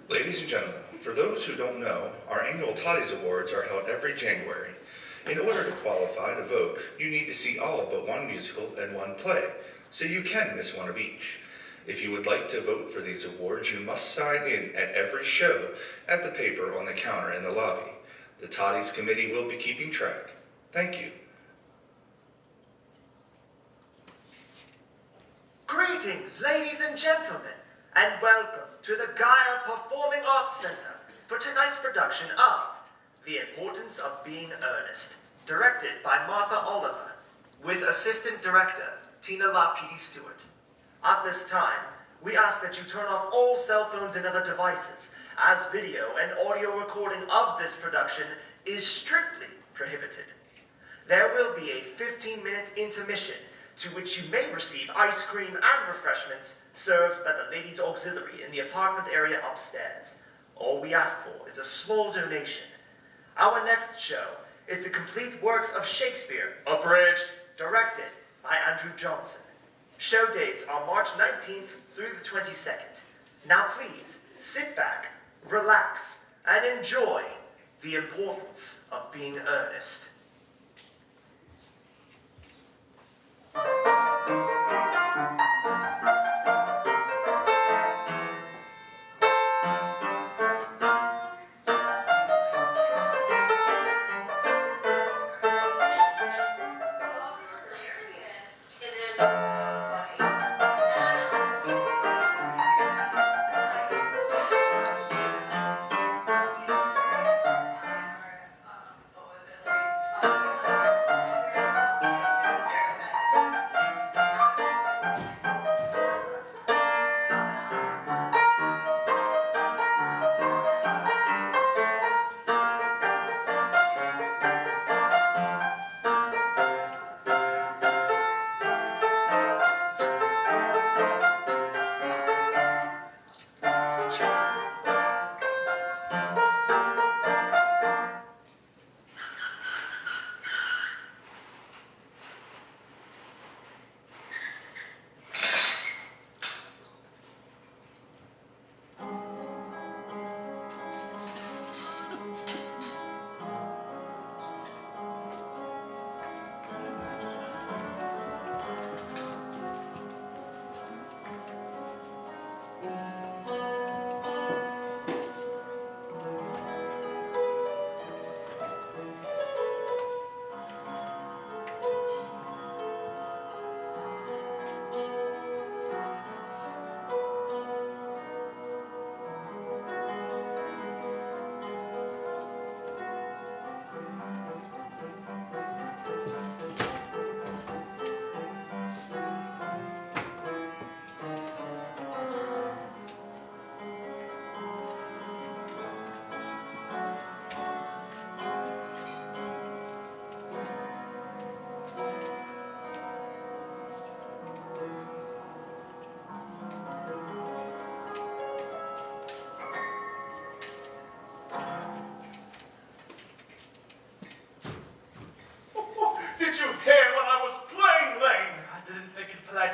Ladies and gentlemen, for those who don't know, our annual Toddy's Awards are held every January. In order to qualify to vote, you need to see all but one musical and one play, so you can miss one of each. If you would like to vote for these awards, you must sign in at every show at the paper on the counter in the lobby. The Toddy's Committee will be keeping track. Thank you. Greetings, ladies and gentlemen, and welcome to the Guile Performing Arts Center for tonight's production of The Importance of Being Earnest, directed by Martha Oliver, with Assistant Director Tina Lapidi Stewart. At this time, we ask that you turn off all cell phones and other devices, as video and audio recording of this production is strictly prohibited. There will be a 15-minute intermission, to which you may receive ice cream and refreshments served by the ladies' auxiliary in the apartment area upstairs. All we ask for is a small donation. Our next show is the complete works of Shakespeare, abridged, directed by Andrew Johnson. Show dates are March 19th through the 22nd. Now please, sit back, relax, and enjoy The Importance of Being Earnest.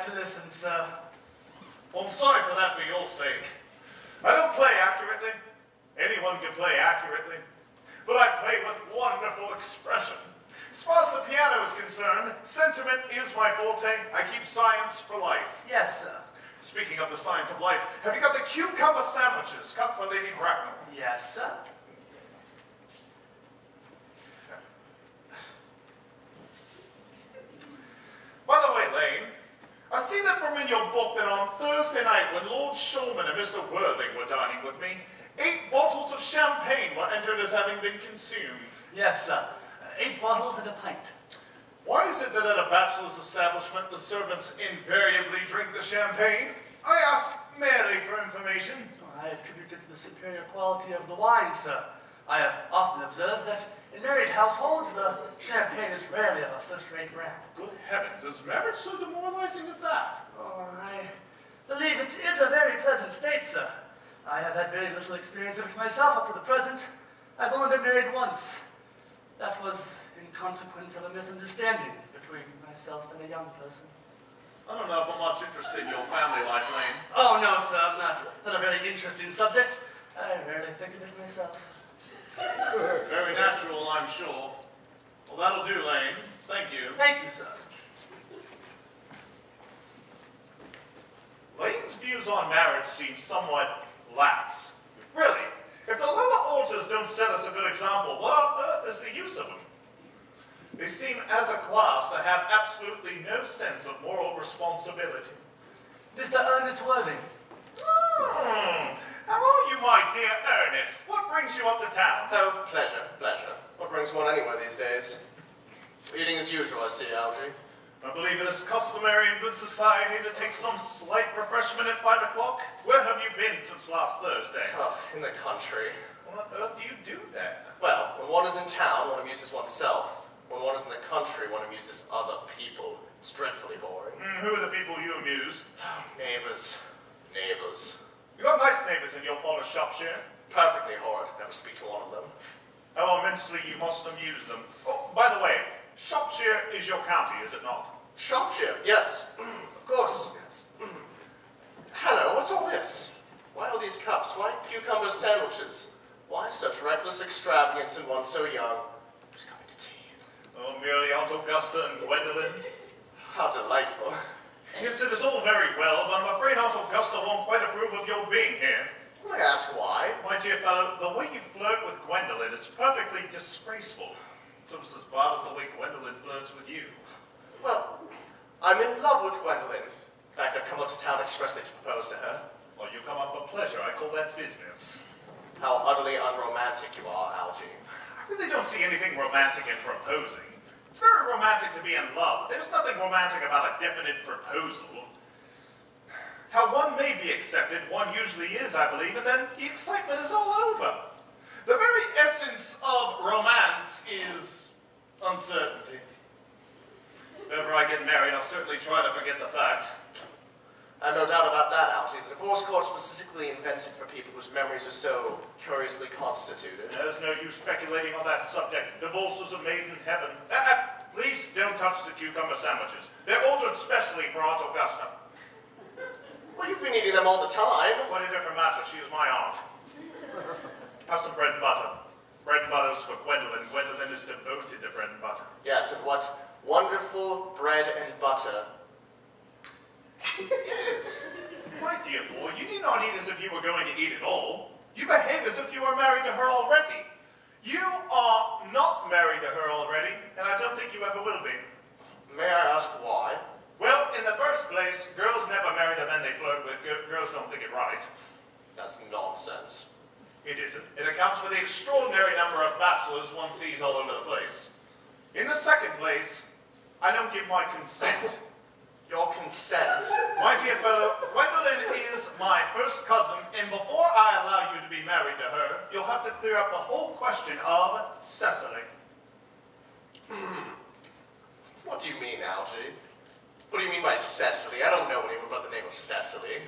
To listen, sir. Well, I'm sorry for that for your sake. I don't play accurately. Anyone can play accurately. But I play with wonderful expression. As far as the piano is concerned, sentiment is my forte. I keep science for life. Yes, sir. Speaking of the science of life, have you got the cucumber sandwiches cut for Lady Bracknell? Yes, sir. By the way, Lane, I see that from in your book that on Thursday night, when Lord Shulman and Mr. Worthing were dining with me, 8 bottles of champagne were entered as having been consumed. Yes, sir. 8 bottles and a pint. Why is it that at a bachelor's establishment, the servants invariably drink the champagne? I ask merely for information. I attribute it to the superior quality of the wine, sir. I have often observed that in married households, the champagne is rarely of a first-rate brand. Good heavens, is marriage so demoralizing as that? Oh, I believe it is a very pleasant state, sir. I have had very little experience of it myself up to the present. I've only been married once. That was in consequence of a misunderstanding between myself and a young person. I don't know if I'm much interested in your family life, Lane. Oh, no, sir, not a very interesting subject. I rarely think of it myself. Very natural, I'm sure. Well, that'll do, Lane. Thank you. Thank you, sir. Lane's views on marriage seem somewhat lax. Really, if the lower altars don't set us a good example, what on earth is the use of them? They seem, as a class, to have absolutely no sense of moral responsibility. Mr. Ernest Worthing. How are you, my dear Earnest? What brings you up to town? Oh, pleasure, pleasure. What brings one anywhere these days? Eating as usual, I see, Algy. I believe it is customary in good society to take some slight refreshment at 5 o'clock. Where have you been since last Thursday? Oh, in the country. What on earth do you do there? Well, when one is in town, one amuses oneself. When one is in the country, one amuses other people. It's dreadfully boring. Who are the people you amuse? Neighbors. Neighbors. You got nice neighbors in your part of Shropshire. Perfectly horrid. Never speak to one of them. How immensely you must amuse them. Oh, by the way, Shropshire is your county, is it not? Shropshire, yes. Of course, yes. Hello, what's all this? Why all these cups? Why cucumber sandwiches? Why such reckless extravagance in one so young? Who's coming to tea? Oh, merely Aunt Augusta and Gwendolyn. How delightful. Yes, it is all very well, but I'm afraid Aunt Augusta won't quite approve of your being here. May I ask why? My dear fellow, the way you flirt with Gwendolyn is perfectly disgraceful. It's almost as bad as the way Gwendolyn flirts with you. Well, I'm in love with Gwendolyn. In fact, I've come up to town expressly to propose to her. Well, you come up for pleasure. I call that business. How utterly unromantic you are, Algy. I really don't see anything romantic in proposing. It's very romantic to be in love. There's nothing romantic about a definite proposal. How one may be accepted, one usually is, I believe, and then the excitement is all over. The very essence of romance is uncertainty. If ever I get married, I'll certainly try to forget the fact. I have no doubt about that, Algy. The divorce court specifically invented for people whose memories are so curiously constituted. There's no use speculating on that subject. Divorces are made in heaven. Please don't touch the cucumber sandwiches. They're ordered specially for Aunt Augusta. Well, you've been eating them all the time. What a different matter. She is my aunt. Have some bread and butter. Bread and butter is for Gwendolyn. Gwendolyn is devoted to bread and butter. Yes, and what wonderful bread and butter it is. My dear boy, you need not eat as if you were going to eat it all. You behave as if you were married to her already. You are not married to her already, and I don't think you ever will be. May I ask why? Well, in the first place, girls never marry the men they flirt with. Girls don't think it right. That's nonsense. It isn't. It accounts for the extraordinary number of bachelors one sees all over the place. In the second place, I don't give my consent. Your consent? My dear fellow, Gwendolyn is my first cousin, and before I allow you to be married to her, you'll have to clear up the whole question of Cecily. What do you mean, Algy? What do you mean by Cecily? I don't know anyone by the name of Cecily.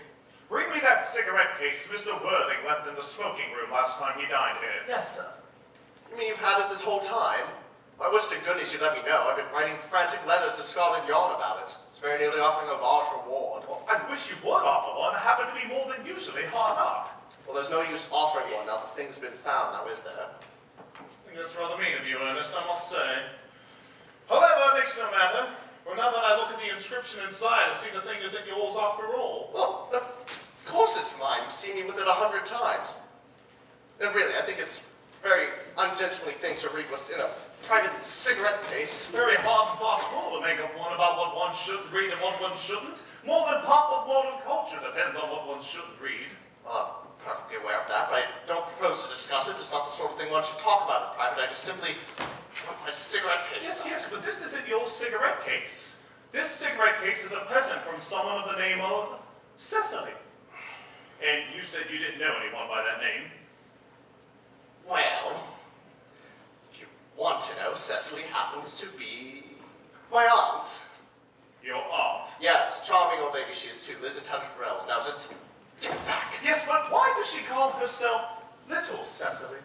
Bring me that cigarette case Mr. Worthing left in the smoking room last time he dined here. Yes, sir. You mean you've had it this whole time? I wish to goodness you'd let me know. I've been writing frantic letters to Scotland Yard about it. It's very nearly offering a large reward. Well, I wish you would offer one. It happened to be more than usually hard up. Well, there's no use offering one now that thing's been found, now is there? I think that's rather mean of you, Ernest, I must say. However, it makes no matter. For now that I look at the inscription inside, I see the thing isn't yours after all. Well, of course it's mine. You've seen me with it 100 times. And really, I think it's a very ungentlemanly thing to read what's in a private cigarette case. Very hard and fast rule to make up one about what one should read and what one shouldn't. More than pop of modern culture depends on what one shouldn't read. Well, I'm perfectly aware of that, but I don't propose to discuss it. It's not the sort of thing one should talk about in private. I just simply want my cigarette case. Yes, but this isn't your cigarette case. This cigarette case is a present from someone of the name of Cecily. And you said you didn't know anyone by that name. Well, if you want to know, Cecily happens to be my aunt. Your aunt. Yes, charming old lady she is too. Lives in Tunbridge Wells. Now just get back. Yes, but why does she call herself Little Cecily?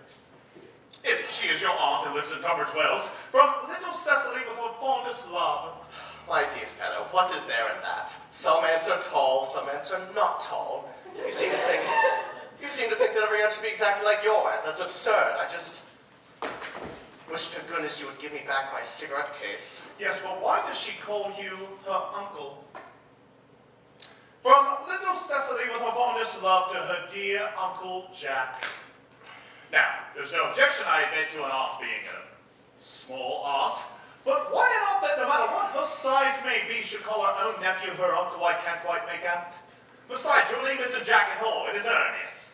If she is your aunt and lives in Tunbridge Wells, from Little Cecily with her fondest love. My dear fellow, what is there in that? Some men are tall, some men are not tall. You seem to think... You seem to think that every aunt should be exactly like your aunt. That's absurd. I just wish to goodness you would give me back my cigarette case. Yes, but why does she call you her uncle? From little Cecily with her fondest love to her dear Uncle Jack. Now, there's no objection, I admit, to an aunt being a small aunt. But why an aunt that, no matter what her size may be, should call her own nephew her uncle, I can't quite make out. Besides, your name isn't Jack at all, it is Ernest.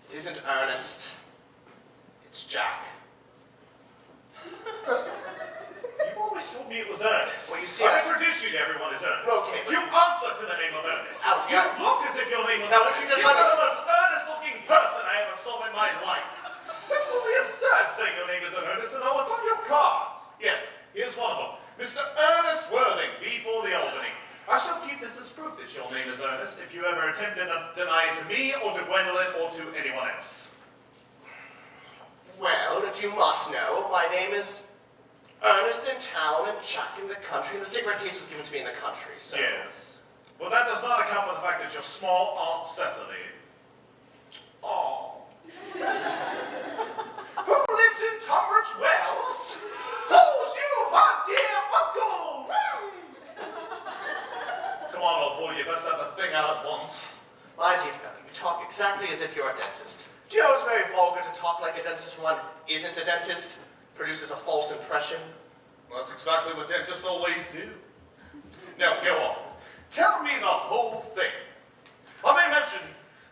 It isn't Ernest. It's Jack. You've always told me it was Ernest. Well, you see, I introduced you to everyone as Ernest. Okay, but you answer to the name of Ernest. Ouch, You yeah. look as if your name was Now, would Ernest. you just You're let the most earnest-looking person I ever saw in my life. It's absolutely absurd saying your name isn't Ernest and all what's on your cards. Yes, here's one of them. Mr. Ernest Worthing, B4 the Albany. I shall keep this as proof that your name is Ernest if you ever attempt to deny it to me or to Gwendolyn or to anyone else. Well, if you must know, my name is Ernest in town and Jack in the country. The cigarette case was given to me in the country, so... Yes. But that does not account for the fact that your small Aunt Cecily... Oh. Who lives in Tunbridge Wells? Who's you, my dear uncle? Come on, old boy, you best have the thing out at once. My dear fellow, you talk exactly as if you're a dentist. Do you know it's very vulgar to talk like a dentist when one isn't a dentist? Produces a false impression. Well, that's exactly what dentists always do. Now, go on. Tell me the whole thing. I may mention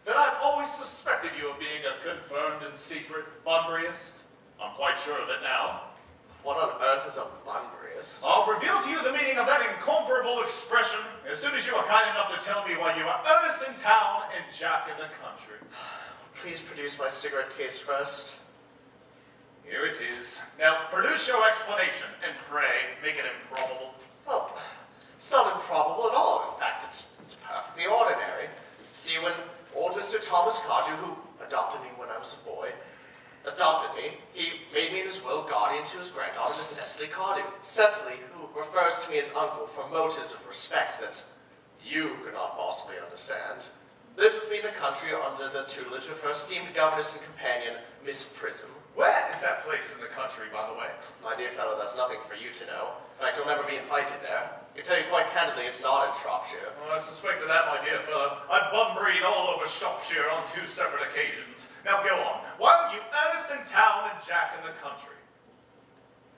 that I've always suspected you of being a confirmed and secret Bunburyist. I'm quite sure of it now. What on earth is a Bunburyist? I'll reveal to you the meaning of that incomparable expression as soon as you are kind enough to tell me why you are Ernest in town and Jack in the country. Please produce my cigarette case first. Here it is. Now, produce your explanation, and pray, make it improbable. Well, it's not improbable at all. In fact, it's perfectly ordinary. See, when old Mr. Thomas Cardew, who adopted me when I was a boy, adopted me, he made me in his will guardian to his granddaughter, Miss Cecily Cardew. Cecily, who refers to me as uncle for motives of respect that you could not possibly understand, lives with me in the country under the tutelage of her esteemed governess and companion, Miss Prism. Where is that place in the country, by the way? My dear fellow, that's nothing for you to know. In fact, you'll never be invited there. I can tell you quite candidly, it's not in Shropshire. Well, I suspected that, my dear fellow. I Bunburyed all over Shropshire on 2 separate occasions. Now go on. Why are you Ernest in town and Jack in the country?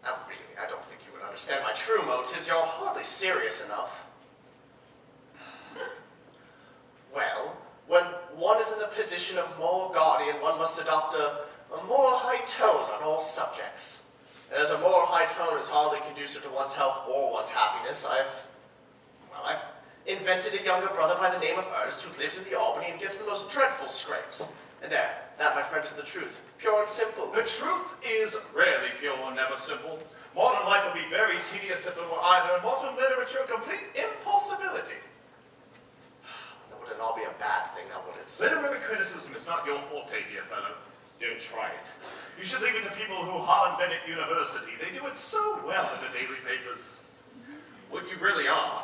Now really, I don't think you would understand my true motives. You're hardly serious enough. Well, when one is in the position of moral guardian, one must adopt a moral high tone on all subjects. And as a moral high tone is hardly conducive to one's health or one's happiness, I've invented a younger brother by the name of Earnest who lives in the Albany and gets the most dreadful scrapes. And there, that, my friend, is the truth. Pure and simple. The truth is rarely pure and never simple. Modern life would be very tedious if it were either, and modern literature a complete impossibility. That wouldn't all be a bad thing, now would it? Literary criticism is not your forte, dear fellow. Don't try it. You should leave it to people who haven't been at university. They do it so well in the daily papers. What you really are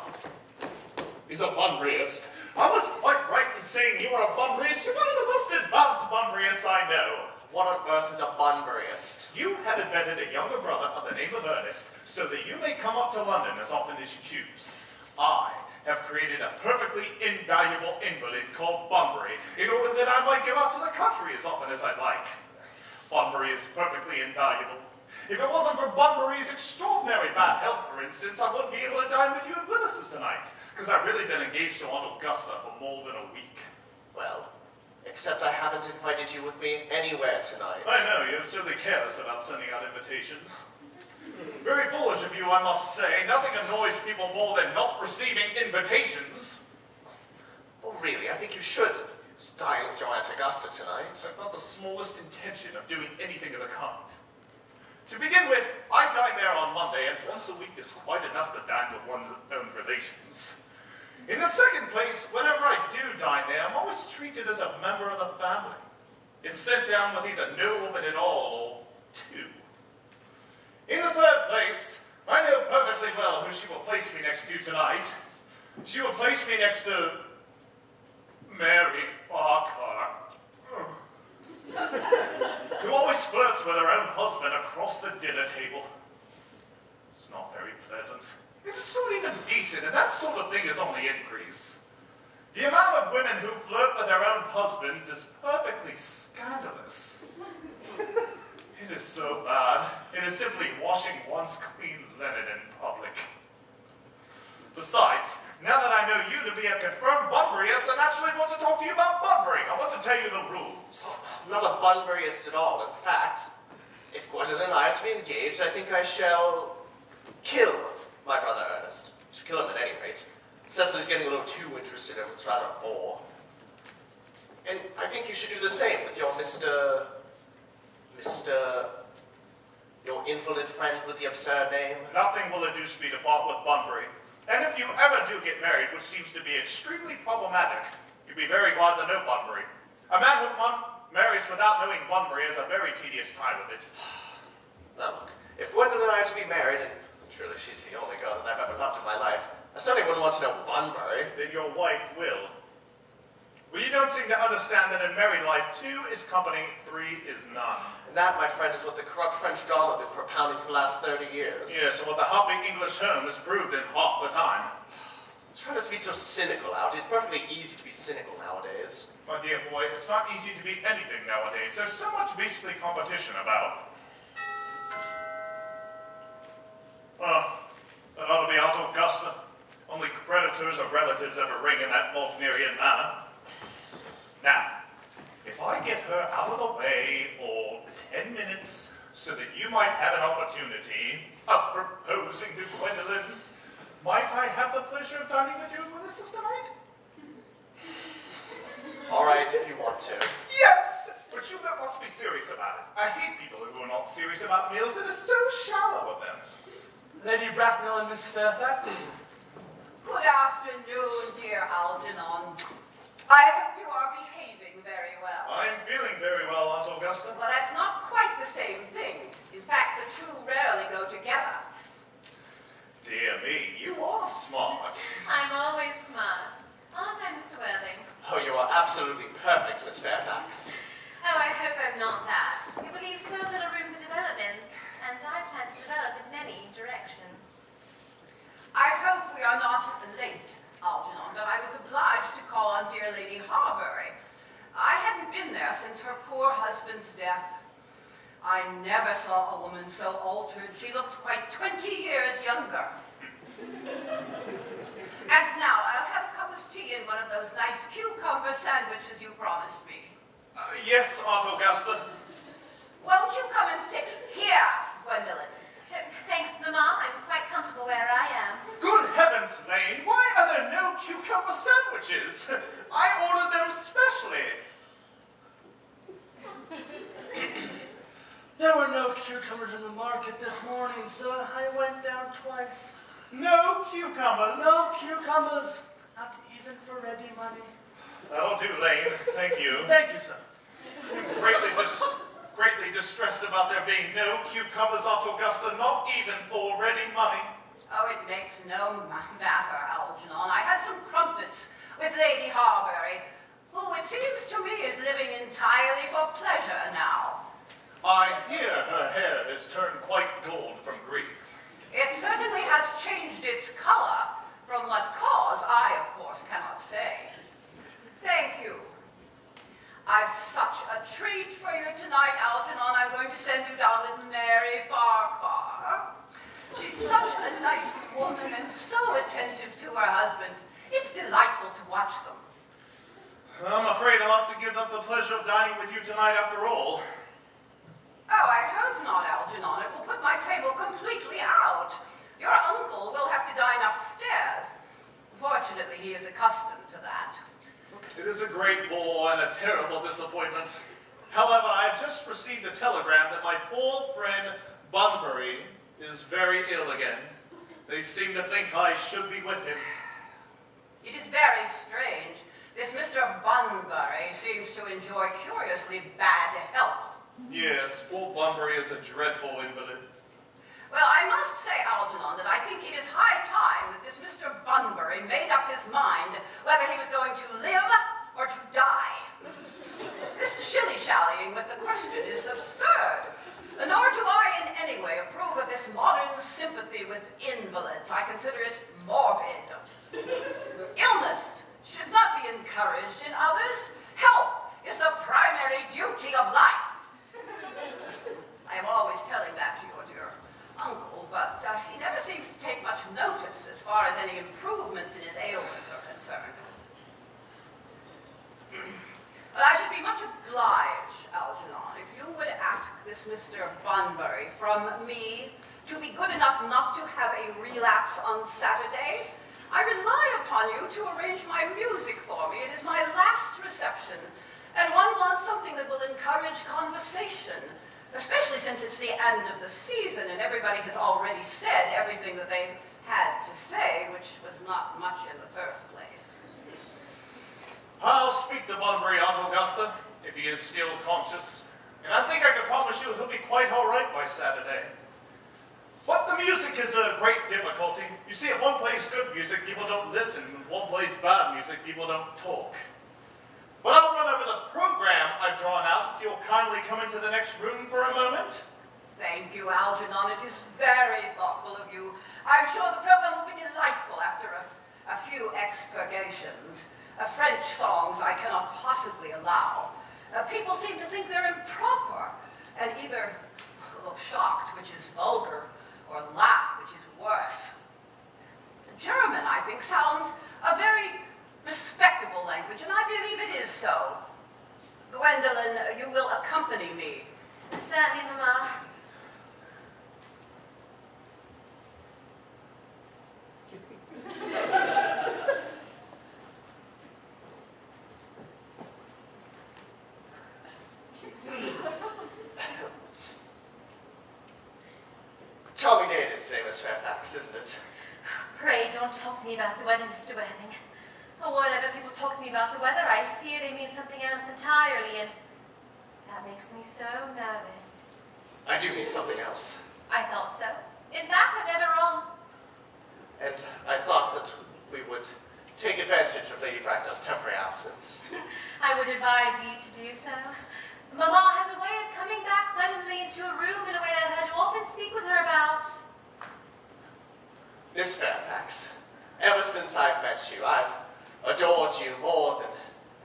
is a Bunburyist. I was quite right in saying you are a Bunburyist. You're one of the most advanced Bunburyists I know. What on earth is a Bunburyist? You have invented a younger brother of the name of Ernest so that you may come up to London as often as you choose. I have created a perfectly invaluable invalid called Bunbury in order that I might go out to the country as often as I'd like. Bunbury is perfectly invaluable. If it wasn't for Bunbury's extraordinary bad health, for instance, I wouldn't be able to dine with you at Willis's tonight, because I've really been engaged to Aunt Augusta for more than a week. Well, except I haven't invited you with me anywhere tonight. I know, you're certainly careless about sending out invitations. Very foolish of you, I must say. Nothing annoys people more than not receiving invitations. Well, really, I think you should dine with your Aunt Augusta tonight. I've not the smallest intention of doing anything of the kind. To begin with, I dine there on Monday, and once a week is quite enough to dine with one's own relations. In the second place, whenever I do dine there, I'm always treated as a member of the family. It's sent down with either no woman at all or 2. In the third place, I know perfectly well who she will place me next to tonight. She would place me next to Mary Farquhar, who always flirts with her own husband across the dinner table. It's not very pleasant. It's not even decent, and that sort of thing is on the increase. The amount of women who flirt with their own husbands is perfectly scandalous. It is so bad. It is simply washing one's clean linen in public. Besides, now that I know you to be a confirmed Bunburyist, I naturally want to talk to you about Bunbury. I want to tell you the rules. Not a Bunburyist at all. In fact, if Gwendolyn and I are to be engaged, I think I shall kill my brother Ernest. I shall kill him at any rate. Cecily's getting a little too interested in him. It's rather a bore. And I think you should do the same with your your invalid friend with the absurd name. Nothing will induce me to part with Bunbury. And if you ever do get married, which seems to be extremely problematic, you'd be very glad to know Bunbury. A man who marries without knowing Bunbury has a very tedious time of it. Now look, if Gwendolyn and I are to be married, and truly she's the only girl that I've ever loved in my life, I certainly wouldn't want to know Bunbury. Then your wife will. Well, you don't seem to understand that in married life, 2 is company, 3 is none. And that, my friend, is what the corrupt French drama have been propounding for the last 30 years. Yes, and what the happy English home has proved in half the time. Try not to be so cynical, Algy. It's perfectly easy to be cynical nowadays. My dear boy, it's not easy to be anything nowadays. There's so much beastly competition about. Oh, that ought to be Aunt Augusta. Only creditors or relatives ever ring in that Wagnerian manner. Now, if I get her out of the way for 10 minutes so that you might have an opportunity of proposing to Gwendolyn, might I have the pleasure of dining with you and Willis tonight? All right, if you want to. Yes! But you must be serious about it. I hate people who are not serious about meals. It is so shallow of them. Lady Bracknell and Miss Fairfax. Good afternoon, dear Algernon. I hope you are behaving very well. I'm feeling very well, Aunt Augusta. Well, that's not quite the same thing. In fact, the two rarely go together. Dear me, you are smart. I'm always smart. Aren't I, Mr. Worthing? Oh, you are absolutely perfect, Miss Fairfax. Oh, I hope I'm not that. It will leave so little room for developments, and I plan to develop in many directions. I hope we are not late, Algernon, but I was obliged to call on dear Lady Harbury. I hadn't been there since her poor husband's death. I never saw a woman so altered. She looked quite 20 years younger. And now I'll have a cup of tea and one of those nice cucumber sandwiches you promised me. Yes, Aunt Augusta. Won't you come and sit here, Gwendolyn? Thanks, Mamma. I'm quite comfortable where I am. Good heavens, Lane, why are there no cucumber sandwiches? I ordered them specially. There were no cucumbers in the market this morning, sir. I went down twice. No cucumbers? No cucumbers, not even for ready money. That'll do, Lane. Thank you. Thank you, sir. Greatly distressed about there being no cucumbers, Aunt Augusta, not even for ready money. Oh, it makes no matter, Algernon. I had some crumpets with Lady Harbury, who, it seems to me, is living entirely for pleasure now. I hear her hair has turned quite gold from grief. It certainly has changed its color. From what cause, I, of course, cannot say. Thank you. I've such a treat for you tonight, Algernon. I'm going to send you down with Mary Farquhar. She's such a nice woman and so attentive to her husband. It's delightful to watch them. I'm afraid I'll have to give up the pleasure of dining with you tonight after all. Oh, I hope not, Algernon. It will put my table completely out. Your uncle will have to dine upstairs. Fortunately, he is accustomed to that. It is a great bore and a terrible disappointment. However, I have just received a telegram that my poor friend Bunbury is very ill again. They seem to think I should be with him. It is very strange. This Mr. Bunbury seems to enjoy curiously bad health. Yes, poor Bunbury is a dreadful invalid. Well, I must say, Algernon, that I think it is high time that this Mr. Bunbury made up his mind whether he was going to live or to die. This shilly-shallying with the question is absurd. Nor do I in any way approve of this modern sympathy with invalids. I consider it morbid. Illness should not be encouraged in others. Health is the primary duty of life. I am always telling that to your dear uncle, but he never seems to take much notice as far as any improvement in his ailments are concerned. But I should be much obliged, Algernon, if you would ask this Mr. Bunbury from me to be good enough not to have a relapse on Saturday. I rely upon you to arrange my music for me. It is my last reception, and one wants something that will encourage conversation, especially since it's the end of the season and everybody has already said everything that they had to say, which was not much in the first place. I'll speak to Bunbury, Aunt Augusta, if he is still conscious, and I think I can promise you he'll be quite all right by Saturday. But the music is a great difficulty. You see, if one plays good music, people don't listen. If one plays bad music, people don't talk. But I'll run over the program I've drawn out if you'll kindly come into the next room for a moment. Thank you, Algernon. It is very thoughtful of you. I'm sure the program will be delightful after a few expurgations. French songs I cannot possibly allow. People seem to think they're improper and either look shocked, which is vulgar, or laugh, which is worse. German, I think, sounds a very respectable language, and I believe it is so. Gwendolyn, you will accompany me. Certainly, Mamma. Charming day it is today, Miss Fairfax, isn't it? Pray don't talk to me about the weather, Mr. Worthing. Or whenever people talk to me about the weather, I fear they mean something else entirely, and that makes me so nervous. I do mean something else. I thought so. In fact, I'm never wrong. And I thought that we would take advantage of Lady Bracknell's temporary absence. I would advise you to do so. Mamma has a way of coming back suddenly into a room in a way that I've had to often speak with her about. Miss Fairfax, ever since I've met you, I've adored you more than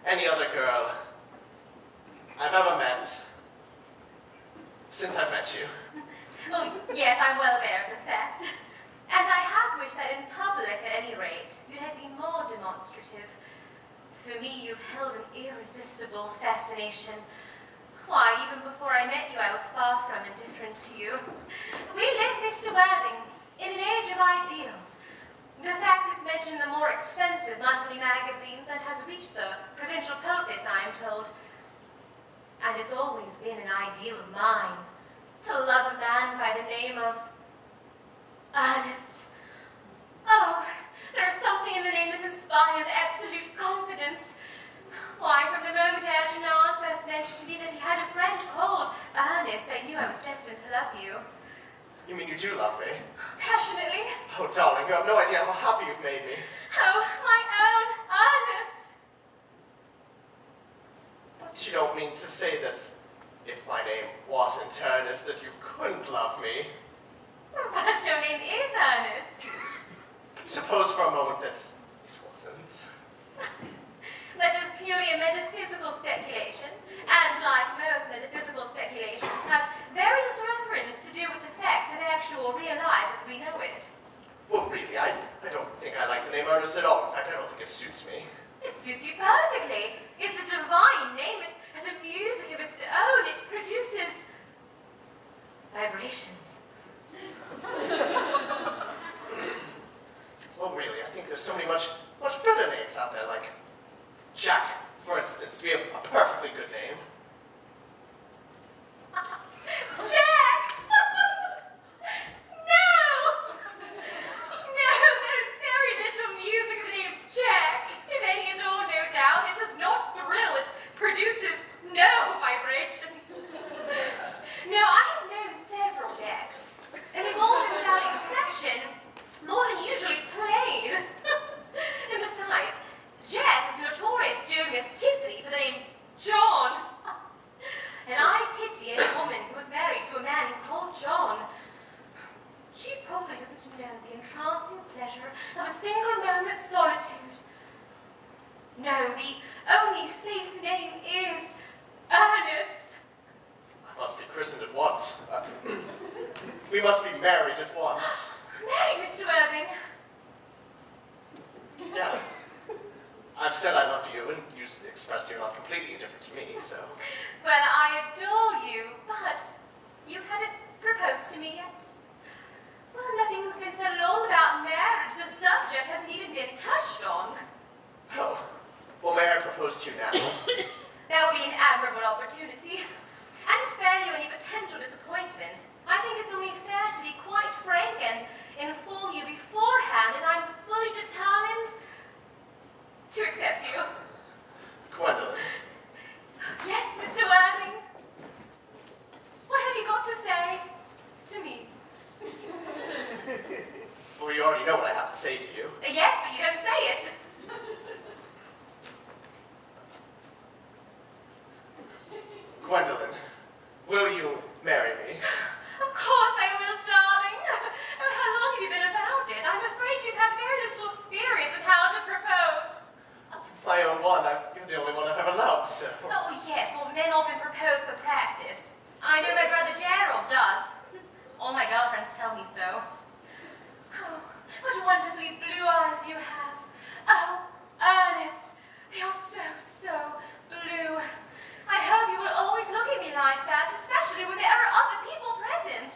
any other girl I've ever met since I've met you. Oh, yes, I'm well aware of the fact. And I have wished that in public, at any rate, you had been more demonstrative. For me, you've held an irresistible fascination. Why, even before I met you, I was far from indifferent to you. We live, Mr. Worthing, in an age of ideals. The fact is mentioned in the more expensive monthly magazines and has reached the provincial pulpits, I am told. And it's always been an ideal of mine, to love a man by the name of Earnest. Oh, there is something in the name that inspires absolute confidence. Why, from the moment Algernon first mentioned to me that he had a friend called Earnest, I knew I was destined to love you. You mean you do love me? Passionately. Oh, darling, you have no idea how happy you've made me. Oh, my own Earnest. But you don't mean to say that if my name wasn't Earnest, that you couldn't love me? But your name is Earnest. Suppose for a moment that it wasn't. That is purely a metaphysical speculation, and like most metaphysical speculations, has very little reference to do with the facts of actual real life as we know it. Well, really, I don't think I like the name Earnest at all. In fact, I don't think it suits me. It suits you perfectly. It's a divine name. It has a music of its own. It produces vibrations. Well, really, I think there's so many much better names out there, like Jack, for instance, to be a perfectly good name. no, the only safe name is Earnest. I must be christened at once. We must be married at once. Married, Mr. Worthing? Yes. I've said I love you, and you expressed you're not completely indifferent to me, so... Well, I adore you, but you haven't proposed to me yet. Well, nothing's been said at all about marriage. The subject hasn't even been touched on. Oh. Well, may I propose to you now? That would be an admirable opportunity. And to spare you any potential disappointment, I think it's only fair to be quite frank and inform you beforehand that I'm fully determined to accept you. Gwendolyn. Yes, Mr. Worthing. What have you got to say to me? Well, you already know what I have to say to you. Yes, but you don't say it. Gwendolyn, will you marry me? Of course I will, darling. Oh, how long have you been about it? I'm afraid you've had very little experience of how to propose. My own one. You're the only one I've ever loved, so... Oh, yes, well, men often propose for practice. I know my brother Gerald does. All my girlfriends tell me so. Oh, what wonderfully blue eyes you have. Oh, Ernest, they are so, so blue. I hope you will always look at me like that, especially when there are other people present.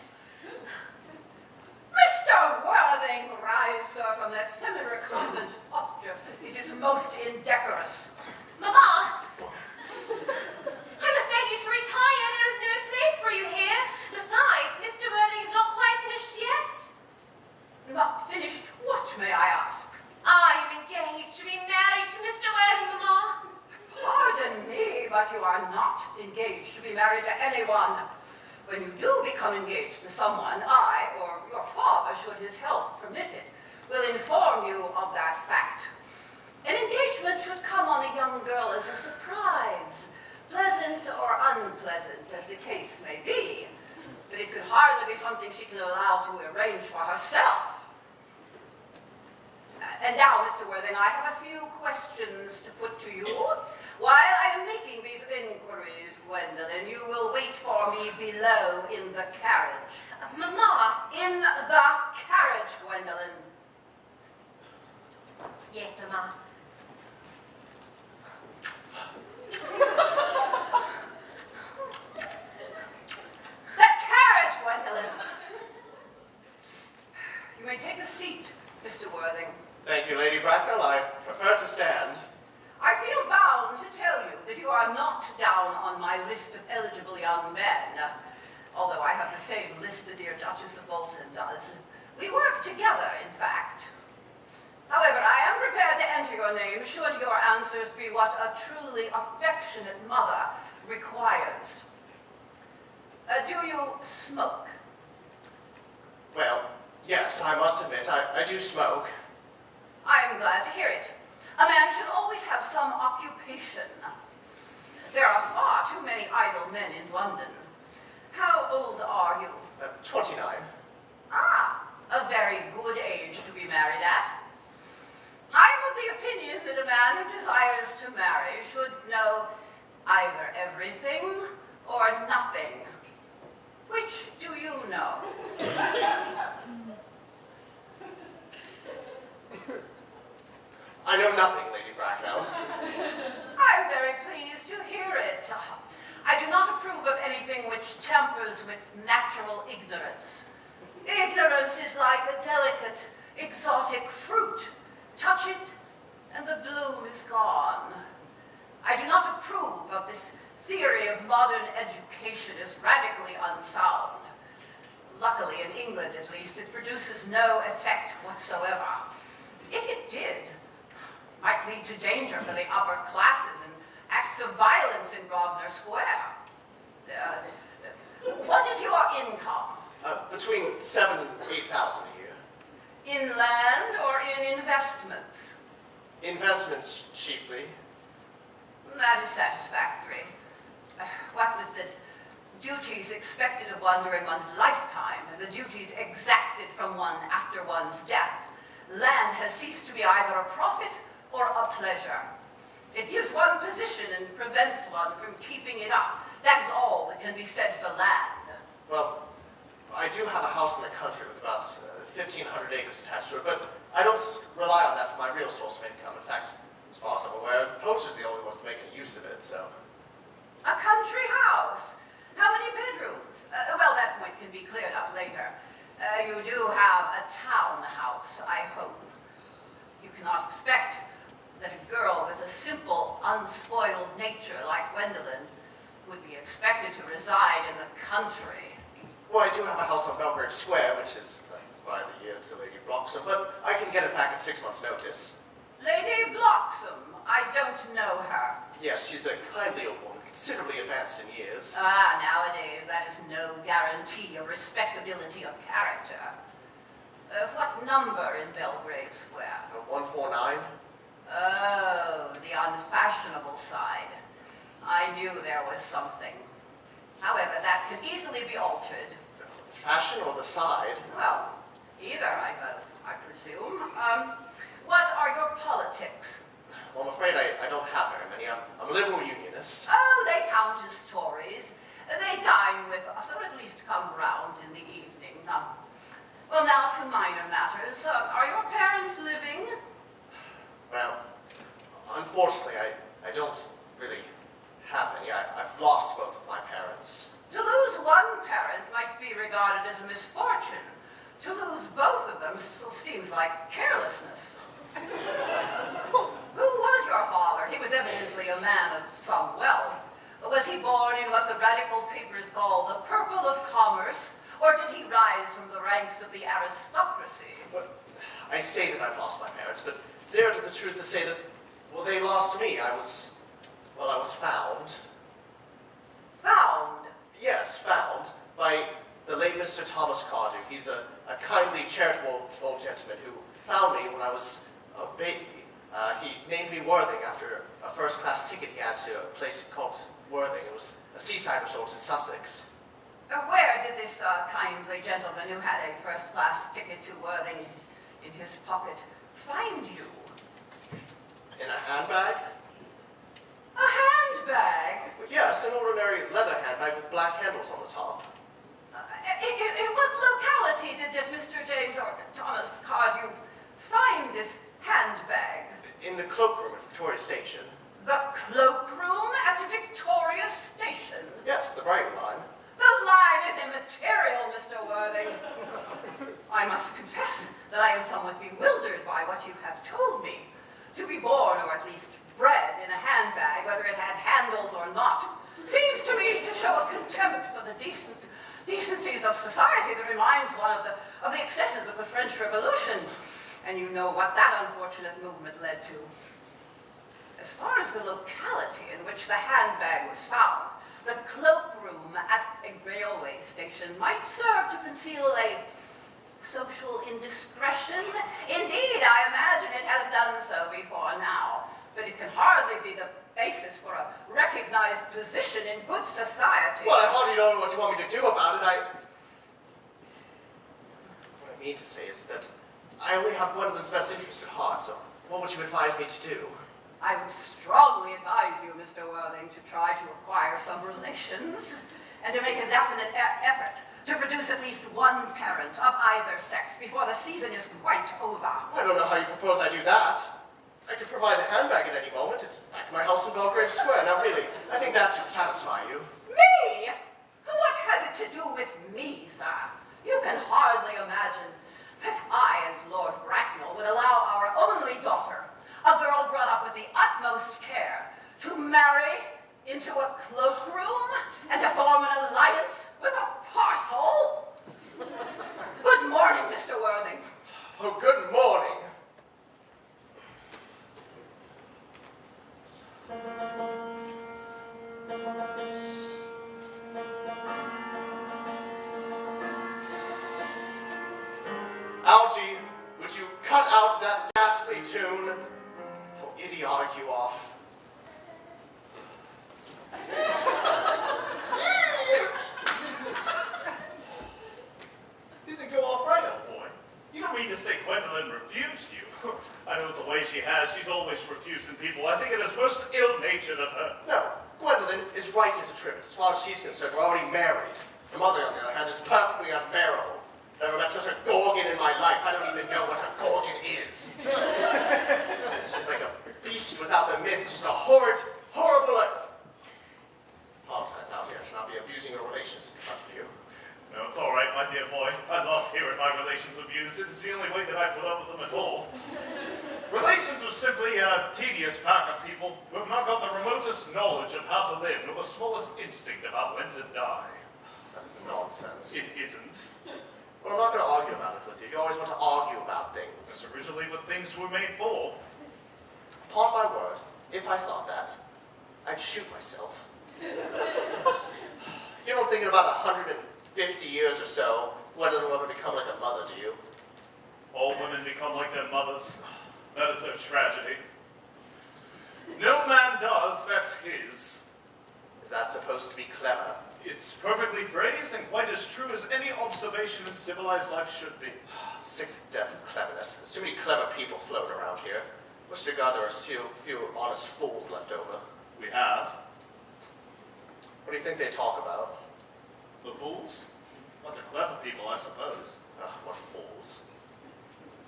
Mr. Worthing, rise, sir, from that semi-recumbent posture. It is most indecorous. Mamma, I must beg you to retire. There is no place for you here. Besides, Mr. Worthing is not quite finished yet. Not finished what, may I ask? I am engaged to be married to Mr. Worthing, Mamma. Pardon me, but you are not engaged to be married to anyone. When you do become engaged to someone, I, or your father, should his health permit it, will inform you of that fact. An engagement should come on a young girl as a surprise, pleasant or unpleasant, as the case may be. But it could hardly be something she can allow to arrange for herself. And now, Mr. Worthing, I have a few questions to put to you. While I am making these inquiries, Gwendolyn, you will wait for me below in the carriage. Mamma. In the carriage, Gwendolyn. Yes, Mamma. The carriage, Gwendolyn. You may take a seat, Mr. Worthing. Thank you, Lady Bracknell. I prefer to stand. I feel bound to tell you that you are not down on my list of eligible young men, although I have the same list the dear Duchess of Bolton does. We work together, in fact. However, I am prepared to enter your name should your answers be what a truly affectionate mother requires. Do you smoke? Well, yes, I must admit, I do smoke. I am glad to hear it. A man should always have some occupation. There are far too many idle men in London. How old are you? 29. Ah, a very good age to be married at. I'm of the opinion that a man who desires to marry should know either everything or nothing. Which do you know? I know nothing, Lady Bracknell. I'm very pleased to hear it. I do not approve of anything which tampers with natural ignorance. Ignorance is like a delicate, exotic fruit. Touch it, and the bloom is gone. I do not approve of this theory of modern education as radically unsound. Luckily, in England at least, it produces no effect whatsoever. If it did, it might lead to danger for the upper classes and acts of violence in Grosvenor Square. What is your income? Between 7,000 and 8,000 a year. In land or in investments? Investments, chiefly. That is satisfactory. What with the duties expected of one during one's lifetime and the duties exacted from one after one's death, land has ceased to be either a profit or a pleasure. It gives one position and prevents one from keeping it up. That is all that can be said for land. Well, I do have a house in the country with about 1,500 acres attached to it, but I don't rely on that for my real source of income. In fact, as far as I'm aware, the poachers are the only ones that make any use of it, so... A country house? How many bedrooms? Well, that point can be cleared up later. You do have a townhouse, I hope. You cannot expect that a girl with a simple, unspoiled nature like Gwendolyn would be expected to reside in the country. Well, I do have a house on Belgrave Square, which is by the year to Lady Bloxham, but I can get it back in 6 months' notice. Lady Bloxham? I don't know her. Yes, she's a kindly old woman, considerably advanced in years. Ah, nowadays that is no guarantee of respectability of character. What number in Belgrave Square? 149? Oh, the unfashionable side. I knew there was something. However, that can easily be altered. The fashion or the side? Well, either, I presume. What are your politics? Well, I'm afraid I don't have very many. I'm a liberal unionist. Oh, they count as Tories. They dine with us, or at least come round in the evening. Well, now to minor matters. Are your parents living? Well, unfortunately, I don't really have any. I've lost both of my parents. To lose one parent might be regarded as a misfortune. To lose both of them seems like carelessness. Who was your father? He was evidently a man of some wealth. Was he born in what the radical papers call the purple of commerce, or did he rise from the ranks of the aristocracy? Well, I say that I've lost my parents, but it's nearer to the truth to say that, well, they lost me. I was found. Found? Yes, found by the late Mr. Thomas Cardew. He's a kindly, charitable old gentleman who found me when I was a baby. He named me Worthing after a first-class ticket he had to a place called Worthing. It was a seaside resort in Sussex. Where did this kindly gentleman who had a first-class ticket to Worthing in his pocket find you? In a handbag? A handbag? Yes, an ordinary leather handbag with black handles on the top. In what locality did this Mr. James or Thomas Cardew find this handbag? In the cloakroom at Victoria Station. The cloakroom at Victoria Station? Yes, the Brighton line. The line is immaterial, Mr. Worthing. I must confess that I am somewhat bewildered by what you have told me. To be born, or at least bred, in a handbag, whether it had handles or not, seems to me to show a contempt for the decencies of society that reminds one of the excesses of the French Revolution. And you know what that unfortunate movement led to. As far as the locality in which the handbag was found, the cloakroom at a railway station might serve to conceal a social indiscretion. Indeed, I imagine it has done so before now, but it can hardly be the basis for a recognized position in good society. Well, I hardly know what you want me to do about it. What I mean to say is that I only have Gwendolyn's best interests at heart, so what would you advise me to do? I would strongly advise you, Mr. Worthing, to try to acquire some relations and to make a definite effort to produce at least one parent of either sex before the season is quite over. I don't know how you propose I do that. I could provide a handbag at any moment. It's back at my house in Belgrave Square. Now, really, I think that should satisfy you. Me? What has it to do with me, sir? You can hardly imagine that I and Lord Bracknell would allow our only daughter, a girl brought up with the utmost care, to marry into a cloakroom and to form an alliance with a parcel? Good morning, Mr. Worthing. Oh, good morning. Algie, would you cut out that ghastly tune? How idiotic you are. Didn't it go off right, old boy? You don't mean to say Gwendolyn refused you. I know it's a way she has. She's always refusing people. I think it is most ill-natured of her. No, Gwendolyn is right as a trivet. As far as she's concerned, we're already married. Her mother, on the other hand, is perfectly unbearable. Never met such a gorgon in my life. I don't even know what a gorgon is. She's like a beast without the myth. Just a horrid, horrible... Apologize, Alfie. I should not be abusing your relations in front of you. No, it's all right, my dear boy. I love hearing my relations abused. It's the only way that I put up with them at all. Relations are simply a tedious pack of people who have not got the remotest knowledge of how to live, nor the smallest instinct about when to die. That is nonsense. It isn't. Well, I'm not going to argue about it with you. You always want to argue about things. That's originally what things were made for. Upon my word, if I thought that, I'd shoot myself. You don't think in about 150 years or so, Gwendolyn will ever become like a mother, do you? All women become like their mothers. That is their tragedy. No man does, that's his. Is that supposed to be clever? It's perfectly phrased and quite as true as any observation in civilized life should be. I'm sick to death of cleverness. There's too many clever people floating around here. Wish to God there are few honest fools left over. We have. What do you think they talk about? The fools? Not the clever people, I suppose. Ugh, what fools.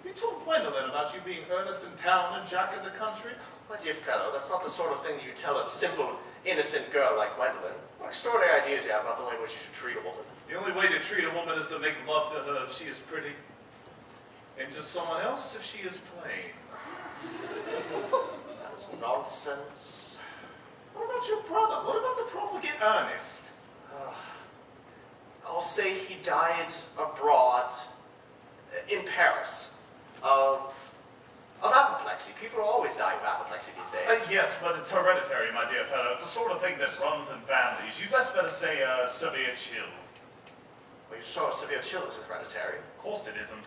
You told Gwendolyn about you being Ernest in town and Jack in the country? My dear fellow, that's not the sort of thing you tell a simple, innocent girl like Gwendolyn. What extraordinary ideas you have about the way in which you should treat a woman. The only way to treat a woman is to make love to her if she is pretty, and to someone else if she is plain. That is nonsense. What about your brother? What about the profligate Earnest? I'll say he died abroad, in Paris, of apoplexy. People are always dying of apoplexy these days. Yes, but it's hereditary, my dear fellow. It's the sort of thing that runs in families. You'd best better say a severe chill. Well, you're sure a severe chill is hereditary. Of course it isn't.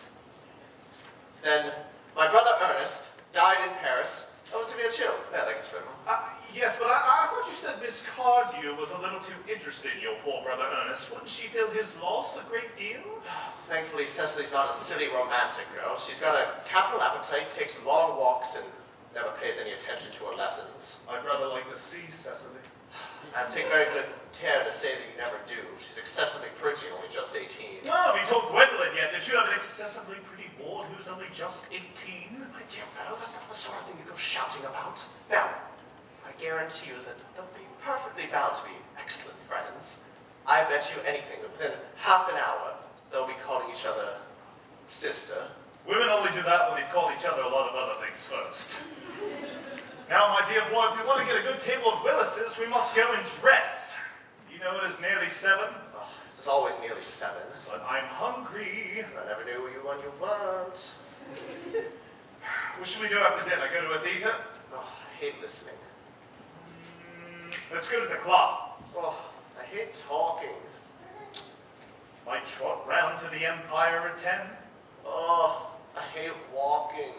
Then, my brother Ernest died in Paris of a severe chill. Yeah, that gets rid of him. Yes, but I thought you said Miss Cardew was a little too interested in your poor brother Ernest. Wouldn't she feel his loss a great deal? Thankfully, Cecily's not a silly romantic girl. She's got a capital appetite, takes long walks, and never pays any attention to her lessons. I'd rather like to see Cecily. I'd take very good care to say that you never do. She's excessively pretty and only just 18. No, have you told Gwendolyn yet that you have an excessively pretty ward who's only just 18? My dear fellow, that's not the sort of thing you go shouting about. Now, I guarantee you that they'll be perfectly bound to be excellent friends. I bet you anything that within half an hour, they'll be calling each other sister. Women only do that when they've called each other a lot of other things first. Now, my dear boy, if we want to get a good table at Willis's, we must go and dress. You know it is nearly 7. Oh, it's always nearly 7. But I'm hungry. I never knew you when you weren't. What should we do after dinner? Go to a theater? Oh, I hate listening. Let's go to the club. Oh, I hate talking. Might trot round to the Empire at 10. Oh, I hate walking.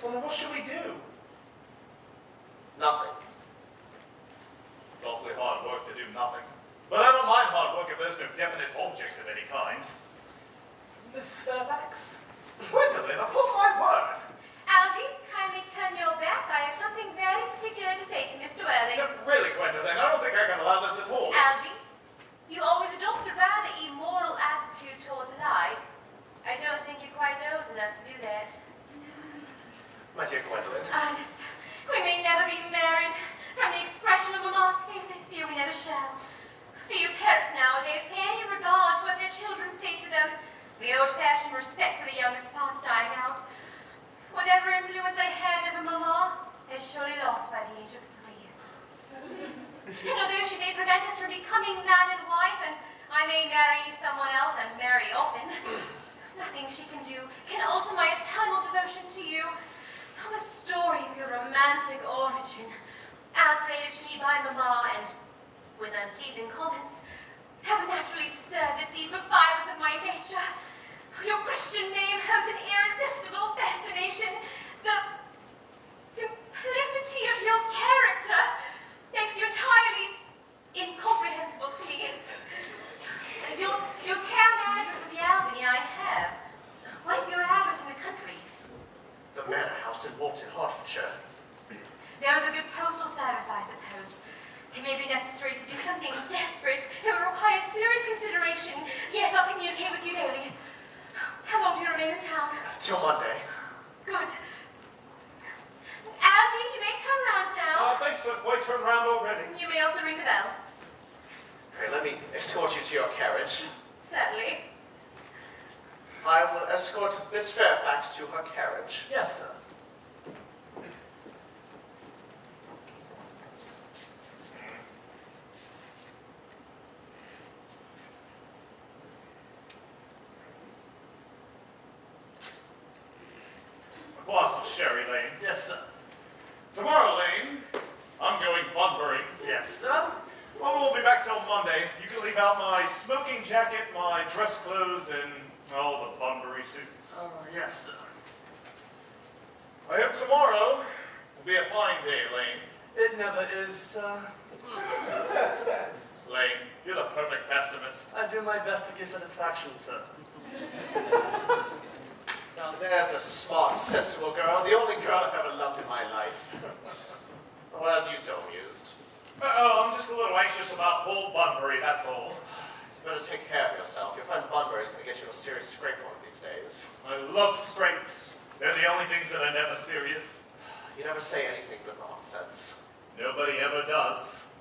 Well, then what should we do? Nothing. It's awfully hard work to do nothing. But I don't mind hard work if there's no definite object of any kind. Miss Fairfax? Gwendolyn, upon my word. Algy, kindly turn your back. I have something very particular to say to Mr. Worthing. No, really, Gwendolyn, I don't think I can allow this at all. Algy, you always adopt a rather immoral attitude towards life. I don't think you're quite old enough to do that. My dear Gwendolyn. Ernest, we may never be married. From the expression of Mamma's face, I fear we never shall. Few parents nowadays pay any regard to what their children say to them. The old-fashioned respect for the young is fast dying out. Whatever influence I had over Mamma is surely lost by the age of 3. And although she may prevent us from becoming man and wife, and I may marry someone else and marry often, nothing she can do can alter my eternal devotion to you. The story of your romantic origin, as related to me by Mamma and with unpleasing comments, has naturally stirred the deeper fibers of my nature. Your Christian name holds an irresistible fascination. The simplicity of your character makes you entirely incomprehensible to me. Your town address at the Albany I have. What is your address in the country? The manor house house in Walton, Hertfordshire. There is a good postal service, I suppose. It may be necessary to do something desperate. It will require serious consideration. Yes, I'll communicate with you daily. How long do you remain in town? Till Monday. Good. Algie, you may turn round now. Thanks, I've quite turned round already. You may also ring the bell. Pray, let me escort you to your carriage. Certainly. I will escort Miss Fairfax to her carriage. Yes, sir. A glass of sherry, Lane. Yes, sir. Tomorrow, Lane, I'm going Bunbury. Yes, sir. Well, we'll be back till Monday. You can leave out my smoking jacket, my dress clothes, and all the Bunbury suits. Yes, sir. I hope tomorrow will be a fine day, Lane. It never is, sir. Lane, you're the perfect pessimist. I do my best to give satisfaction, sir. Now there's a smart, sensible girl, the only girl I've ever loved in my life. What has you so amused? Oh, I'm just a little anxious about poor Bunbury, that's all. You better take care of yourself. Your friend Bunbury's going to get you in a serious scrape one of these days. I love scrapes. They're the only things that are never serious. You never say anything but nonsense. Nobody ever does.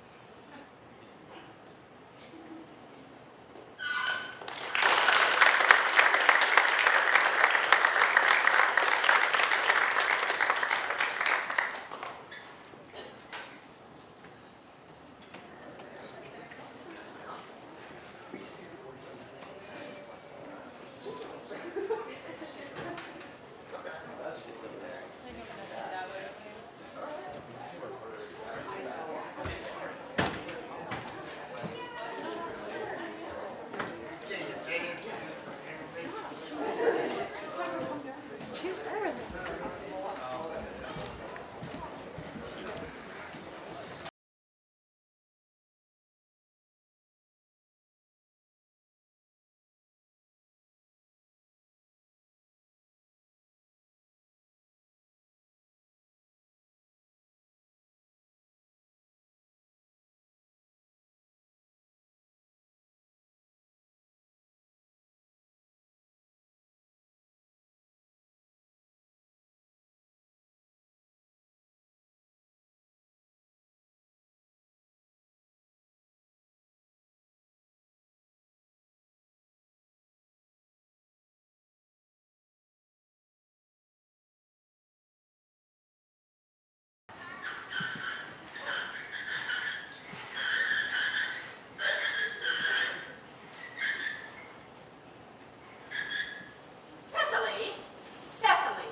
Cecily,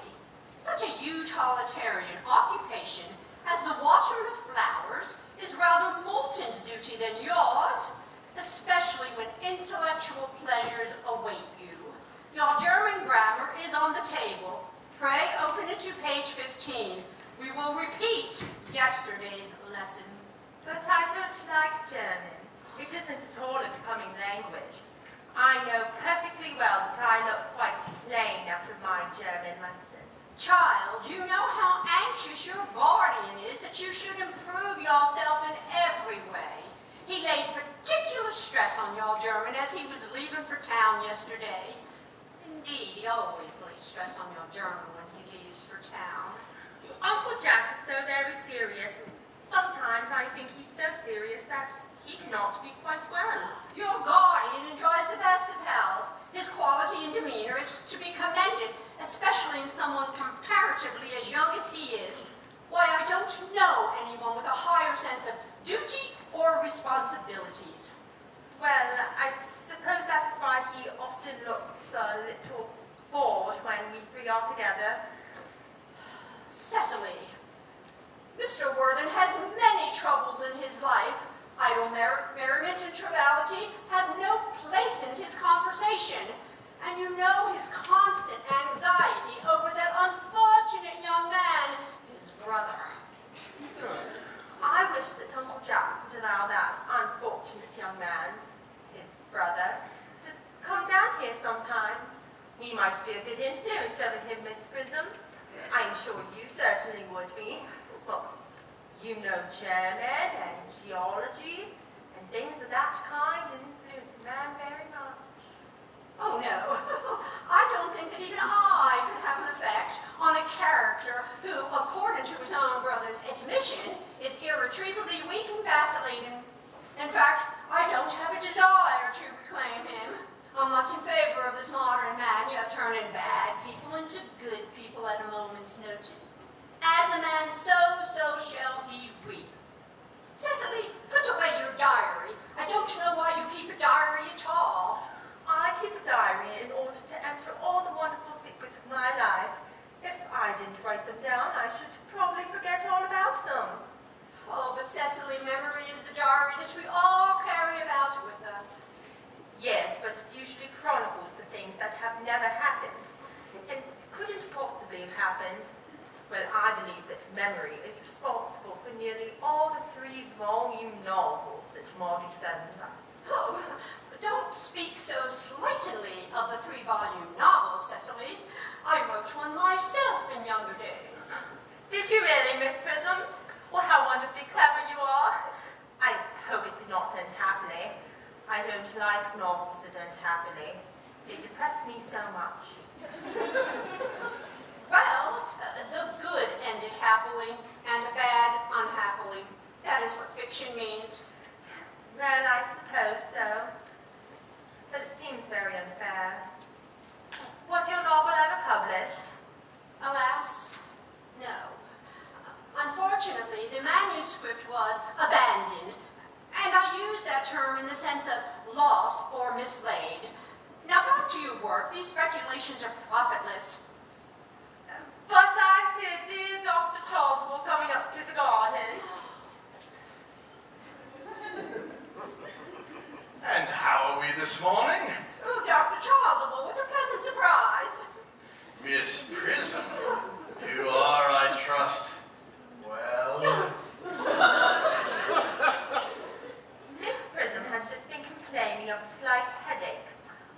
such a utilitarian occupation as the watchman of flowers is rather Moulton's duty than yours, especially when intellectual pleasures await you. Your German grammar is on the table. Pray open it to page 15. We will repeat yesterday's lesson. But I don't like German. It isn't at all a becoming language. I know perfectly well that I look quite plain after my German lesson. Child, you know how anxious your guardian is that you should improve yourself in every way. He laid particular stress on your German as he was leaving for town yesterday. Indeed, he always lays stress on your German when he leaves for town. Uncle Jack is so very serious. Sometimes I think he's so serious that he cannot be quite well. Your guardian enjoys the best of health. His quality and demeanor is to be commended, especially in someone comparatively as young as he is. Why, I don't know anyone with a higher sense of duty or responsibilities. Well, I suppose that is why he often looks a little bored when we three are together. Cecily, Mr. Worthing has many troubles in his life. Idle merriment and triviality have no place in his conversation. And you know his constant anxiety over that unfortunate young man, his brother. I wish that Uncle Jack would allow that unfortunate young man, his brother, to come down here sometimes. We might be a good influence over him, Miss Prism. I'm sure you certainly would be. Well, you know German and geology and things of that kind influence man very much. Oh no, I don't think that even I could have an effect on a character who, according to his own brother's admission, is irretrievably weak and vacillating. In fact, I don't have a desire to reclaim him. I'm much in favor of this modern mania of turning bad people into good people at a moment's notice. As a man sows, so shall he reap. Cecily, put away your diary. I don't know why you keep a diary at all. I keep a diary in order to enter all the wonderful secrets of my life. If I didn't write them down, I should probably forget all about them. Oh, but Cecily, memory is the diary that we all carry about with us. Yes, but it usually chronicles the things that have never happened and couldn't possibly have happened. Well, I believe that memory is responsible for nearly all the 3-volume novels that Maudie sends us. Oh, don't speak so slightingly of the 3-volume novel, Cecily. I wrote one myself in younger days. Did you really, Miss Prism? Well, how wonderfully clever you are. I hope it did not end happily. I don't like novels that end happily. They depress me so much. Well, the good ended happily, and the bad unhappily. That is what fiction means. Well, I suppose so. But it seems very unfair. Was your novel ever published? Alas, no. Unfortunately, the manuscript was abandoned, and I use that term in the sense of lost or mislaid. Now back to your work. These speculations are profitless. But I see a dear Dr. Chasuble coming up through the garden. And how are we this morning? Oh, Dr. Chasuble, what a pleasant surprise. Miss Prism, you are, I trust, well? Miss Prism has just been complaining of a slight headache.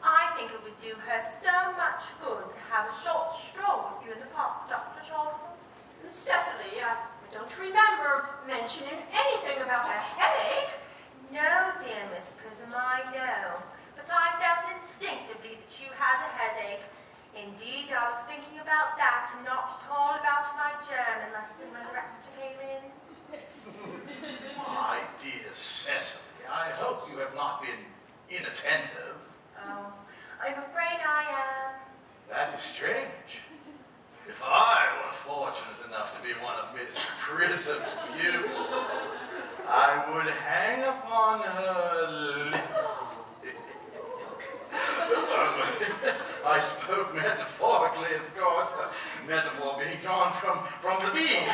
I think it would do her so much good to have a short stroll with you in the park, Dr. Chasuble. Cecily, I don't remember mentioning anything about a headache. No, dear Miss Prism, I know. But I felt instinctively that you had a headache. Indeed, I was thinking about that and not at all about my German lesson when the rector came in. My dear Cecily, I hope you have not been inattentive. Oh, I'm afraid I am. That is strange. If I were fortunate enough to be one of Miss Prism's pupils, I would hang upon her lips. I spoke metaphorically, of course. Metaphor being drawn from the bees.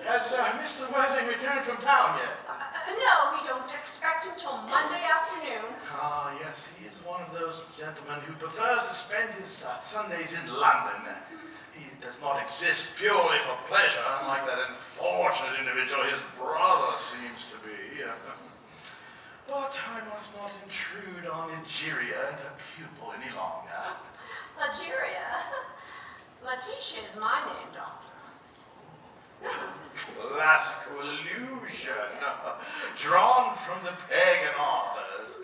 Has Mr. Worthing returned from town yet? No, we don't expect until Monday afternoon. Ah, yes, he is one of those gentlemen who prefers to spend his Sundays in London. He does not exist purely for pleasure, unlike that unfortunate individual his brother seems to be. But I must not intrude on Egeria and her pupil any longer. Egeria? Letitia is my name, Doctor. Classical illusion, drawn from the pagan authors.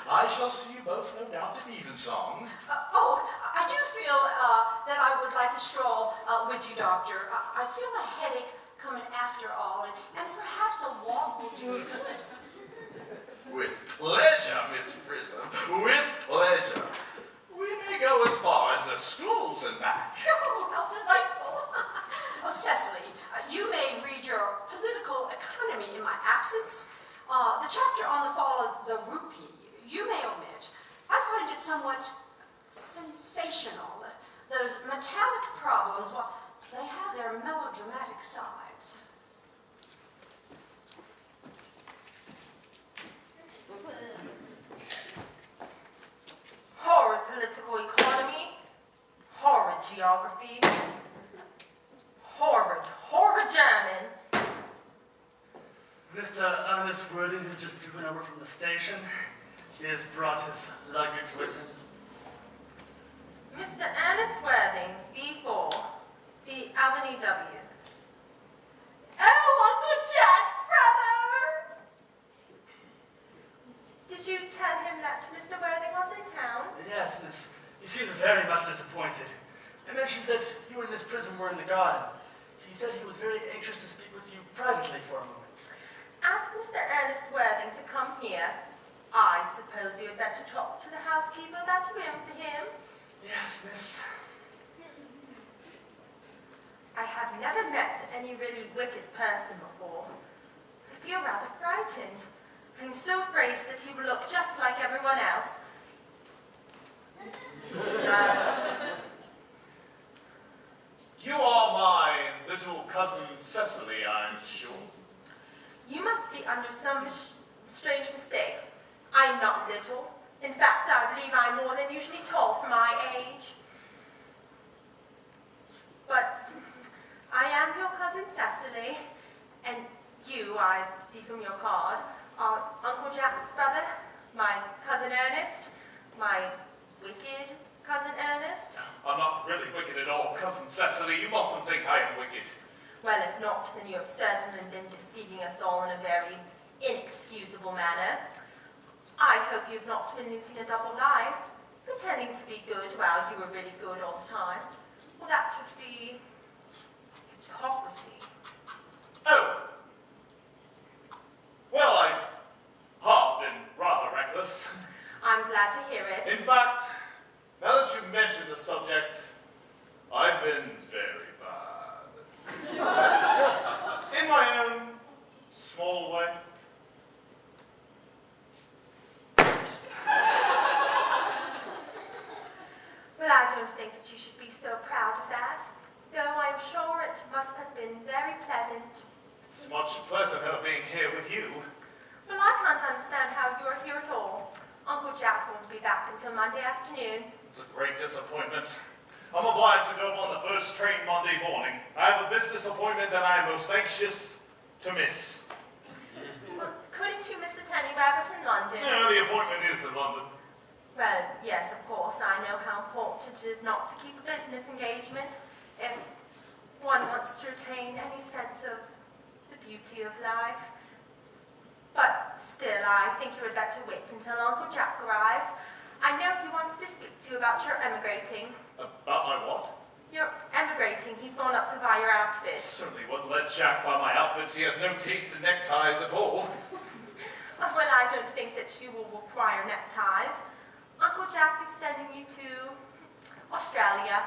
I shall see you both, no doubt, at evensong. I do feel that I would like a stroll with you, Doctor. I feel a headache coming after all, and perhaps a walk will do me good. With pleasure, Miss Prism, with pleasure. We may go as far as the schools and back. Oh, how delightful. Oh, Cecily, you may read your political economy in my absence. The chapter on the fall of the rupee, you may omit. I find it somewhat sensational. Those metallic problems, well, they have their melodramatic sides. Horrid political economy, horrid geography, horrid German. Mr. Ernest Worthing has just driven over from the station. He has brought his luggage with him. Mr. Ernest Worthing, B4, the Albany W. Oh, Uncle Jack's brother! Did you tell him that Mr. Worthing was in town? Yes, miss. He seemed very much disappointed. I mentioned that you and Miss Prism were in the garden. He said he was very anxious to speak with you privately for a moment. Ask Mr. Ernest Worthing to come here. I suppose you had better talk to the housekeeper about a room for him. Yes, miss. I have never met any really wicked person before. I feel rather frightened. I'm so afraid that he will look just like everyone else. You are my little cousin Cecily, I'm sure. You must be under some strange mistake. I'm not little. In fact, I believe I'm more than usually tall for my age. But I am your cousin Cecily, and you, I see from your card, are Uncle Jack's brother, my cousin Ernest, my wicked cousin Ernest. I'm not really wicked at all, cousin Cecily. You mustn't think I am wicked. Well, if not, then you have certainly been deceiving us all in a very inexcusable manner. I hope you've not been living a double life, pretending to be good while you were really good all the time. Well, that would be hypocrisy. Oh. Well, I have been rather reckless. I'm glad to hear it. In fact, now that you mention the subject, I've been very bad. In my own small way. Well, I don't think that you should be so proud of that, though I'm sure it must have been very pleasant. It's much pleasanter being here with you. Well, I can't understand how you're here at all. Uncle Jack won't be back until Monday afternoon. It's a great disappointment. I'm obliged to go on the first train Monday morning. I have a business appointment that I am most anxious to miss. Well, couldn't you miss the Tenny Rabbit in London? No, the appointment is in London. Well, yes, of course, I know how important it is not to keep a business engagement if one wants to retain any sense of the beauty of life. But still, I think you had better wait until Uncle Jack arrives. I know he wants to speak to you about your emigrating. About my what? You're emigrating. He's gone up to buy your outfit. Certainly wouldn't let Jack buy my outfits. He has no taste in neckties at all. Well, I don't think that you will require neckties. Uncle Jack is sending you to Australia.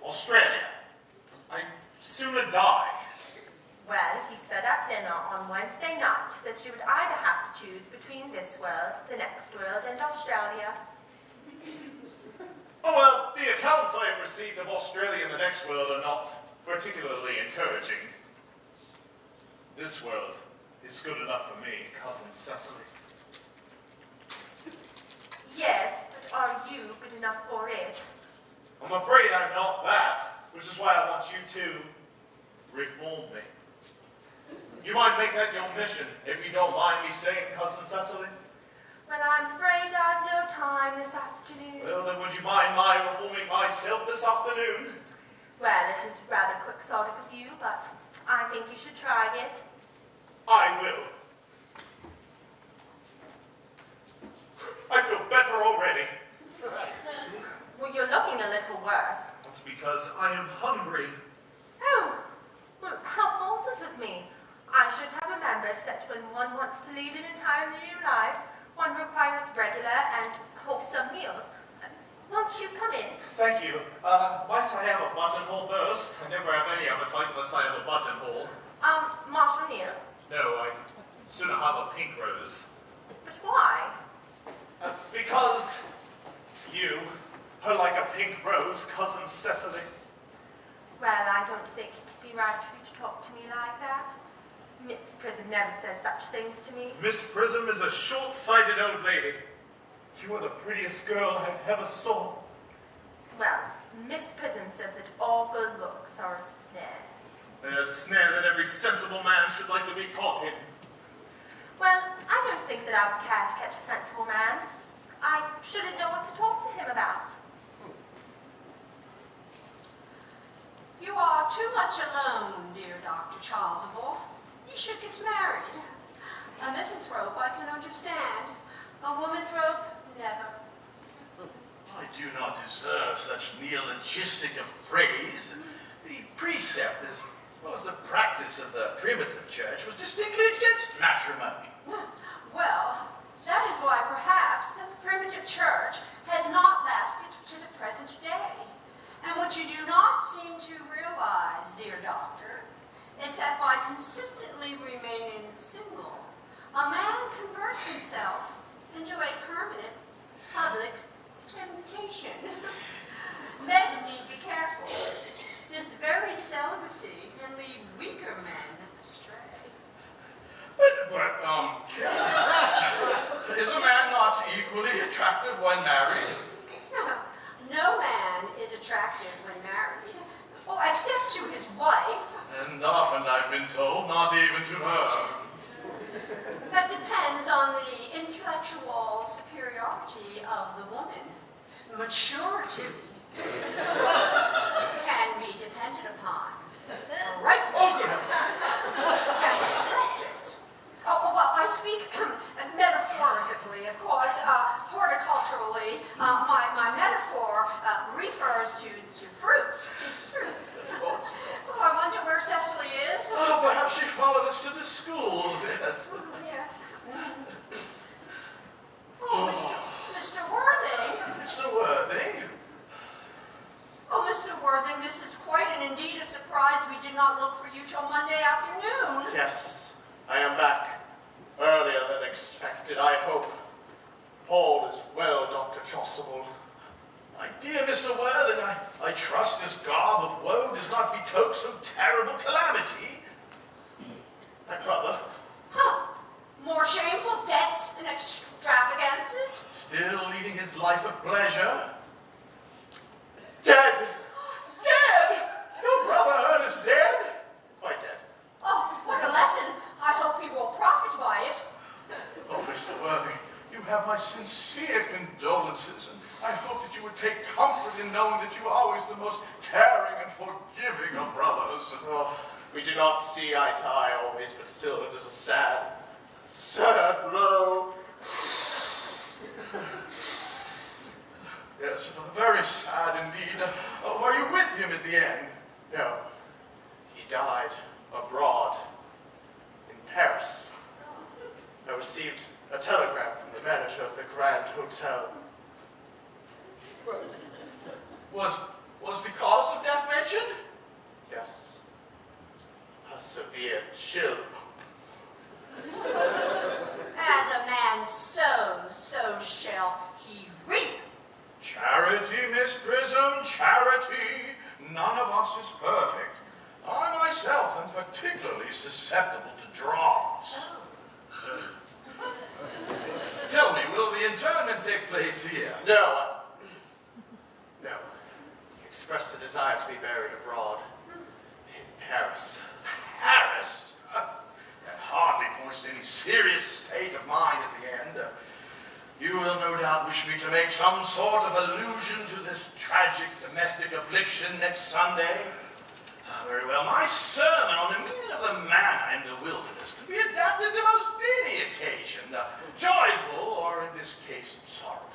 Australia? I'd sooner die. Well, he said at dinner on Wednesday night that you would either have to choose between this world, the next world, and Australia. Oh, well, the accounts I have received of Australia and the next world are not particularly encouraging. This world is good enough for me, cousin Cecily. Yes, but are you good enough for it? I'm afraid I'm not that, which is why I want you to reform me. You might make that your mission, if you don't mind me saying, cousin Cecily? Well, I'm afraid I've no time this afternoon. Well, then would you mind my reforming myself this afternoon? Well, it is rather quixotic of you, but I think you should try it. I will. I feel better already. Well, you're looking a little worse. That's because I am hungry. Oh, well, how faultless of me. I should have remembered that when one wants to lead an entirely new life, one requires regular and wholesome meals. Won't you come in? Thank you. Might I have a buttonhole first? I never have any appetite unless I have a buttonhole. Marshal Neal. No, I'd sooner have a pink rose. But why? Because you are like a pink rose, cousin Cecily. Well, I don't think it would be right for you to talk to me like that. Miss Prism never says such things to me. Miss Prism is a short-sighted old lady. You are the prettiest girl I've ever saw. Well, Miss Prism says that all good looks are a snare. A snare that every sensible man should like to be caught in. Well, I don't think that I would care to catch a sensible man. I shouldn't know what to talk to him about. You are too much alone, dear Dr. Chasuble. You should get married. A misanthrope I can understand. A womanthrope, never. I do not deserve such neologistic a phrase. The precept, as well as the practice of the primitive church, was distinctly against matrimony. Well, that is why perhaps the primitive church has not lasted to the present day. And what you do not seem to realize, dear doctor, is that by consistently remaining single, a man converts himself into a permanent public temptation. Men need be careful. This very celibacy can lead weaker men astray. Is a man not equally attractive when married? No man is attractive when married, except to his wife. And often I've been told, not even to her. That depends on the intellectual superiority of the woman. Maturity can be depended upon. Rightness can be trusted. Well, I speak metaphorically, of course. Horticulturally, my metaphor refers to fruits. Fruits. Oh, I wonder where Cecily is. Oh, perhaps she followed us to the schools, yes. Yes. Oh, Mr. Worthing. Mr. Worthing? Oh, Mr. Worthing, this is quite and indeed a surprise. We did not look for you till Monday afternoon. Yes, I am back. Earlier than expected, I hope. All is well, Dr. Chasuble. My dear Mr. Worthing, I trust this garb of woe does not betoken some terrible calamity. My brother? Huh. More shameful debts and extravagances? Still leading his life of pleasure? Dead! Dead! Your brother Earnest dead? Quite dead. Oh, what a lesson. I hope you will profit by it. Oh, Mr. Worthing, you have my sincere condolences, and I hope that you would take comfort in knowing that you are always the most caring and forgiving of brothers. Oh, we do not see eye to eye always, but still it is a sad, sad blow. Yes, very sad indeed. Were you with him at the end? No, he died abroad in Paris. I received a telegram from the manager of the Grand Hotel. Was the cause of death mentioned? Yes. A severe chill. As a man sows, so shall he reap. Charity, Miss Prism, charity. None of us is perfect. I myself am particularly susceptible to drafts. Tell me, will the internment take place here? No. No. He expressed a desire to be buried abroad. In Paris. Paris? That hardly points to any serious state of mind at the end. You will no doubt wish me to make some sort of allusion to this tragic domestic affliction next Sunday. Very well. My sermon on the meaning of the manna in the wilderness can be adapted to most any occasion, joyful or, in this case, sorrowful.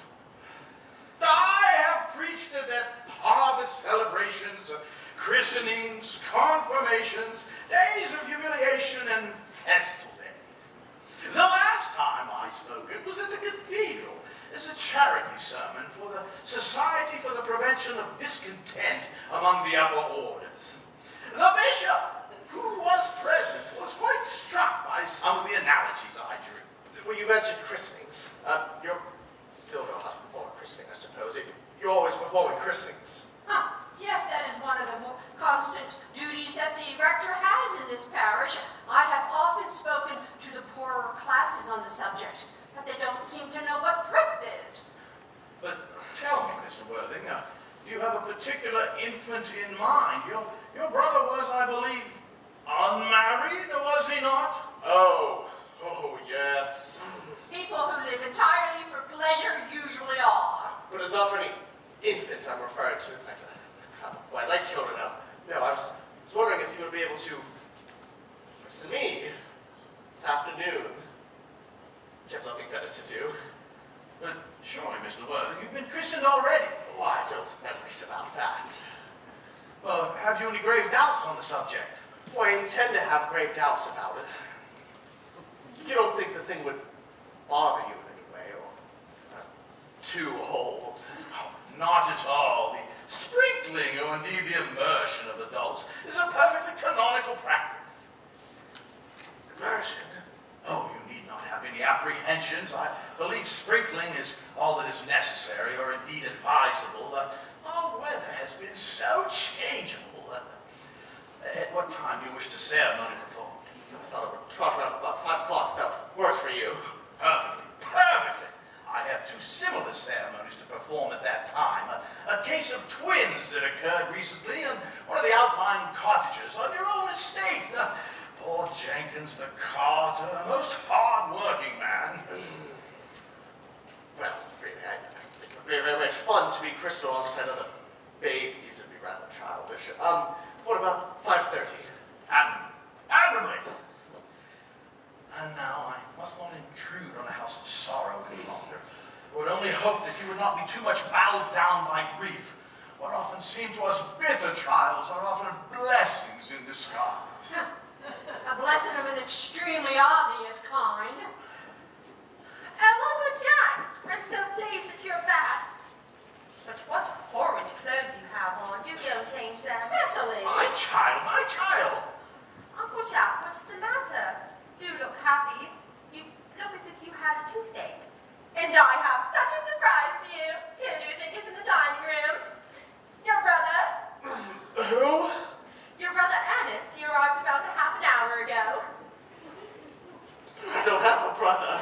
I have preached it at harvest celebrations, christenings, confirmations, days of humiliation, and festal days. The last time I spoke, it was at the cathedral as a charity sermon for the Society for the Prevention of Discontent among the upper orders. The bishop, who was present, was quite struck by some of the analogies I drew. Well, you mentioned christenings. You still know how to perform a christening, I suppose. You're always performing christenings. Yes, that is one of the more constant duties that the rector has in this parish. I have often spoken to the poorer classes on the subject, but they don't seem to know what thrift is. But tell me, Mr. Worthing, do you have a particular infant in mind? Your brother was, I believe, unmarried, was he not? Oh, yes. People who live entirely for pleasure usually are. But it's not for any infant I'm referring to. I like children now. No, I was wondering if you would be able to listen to me this afternoon. You have nothing better to do. But surely, Mr. Worthing, you've been christened already. Oh, I have no memories about that. Well, have you any grave doubts on the subject? Well, I intend to have great doubts about it. You don't think the thing would bother you in any way, or too old? Oh, not at all. The sprinkling, or indeed the immersion of adults, is a perfectly canonical practice. Immersion? Oh, you need not have any apprehensions. I believe sprinkling is all that is necessary, or indeed advisable. Our weather has been so changeable. At what time do you wish the ceremony performed? I thought it would trot around about 5 o'clock if that works for you. Perfectly, perfectly. I have 2 similar ceremonies to perform at that time. A case of twins that occurred recently in one of the outlying cottages on your own estate. Poor Jenkins the carter, a most hard-working man. Well, really, I think it would be very much fun to be christened alongside other babies. It'd be rather childish. What about 5:30? Admirably. And now I must not intrude on a house of sorrow any longer. I would only hope that you would not be too much bowed down by grief. What often seem to us bitter trials are often blessings in disguise. A blessing of an extremely obvious kind. Oh, Uncle Jack, I'm so pleased that you're back. But what horrid clothes you have on. Do go and change them. Cecily! My child! Uncle Jack, what is the matter? Do look happy. You look as if you had a toothache. And I have such a surprise for you. Here, do you think is in the dining room? Your brother. Who? Your brother Earnest. He arrived about a half an hour ago. I don't have a brother.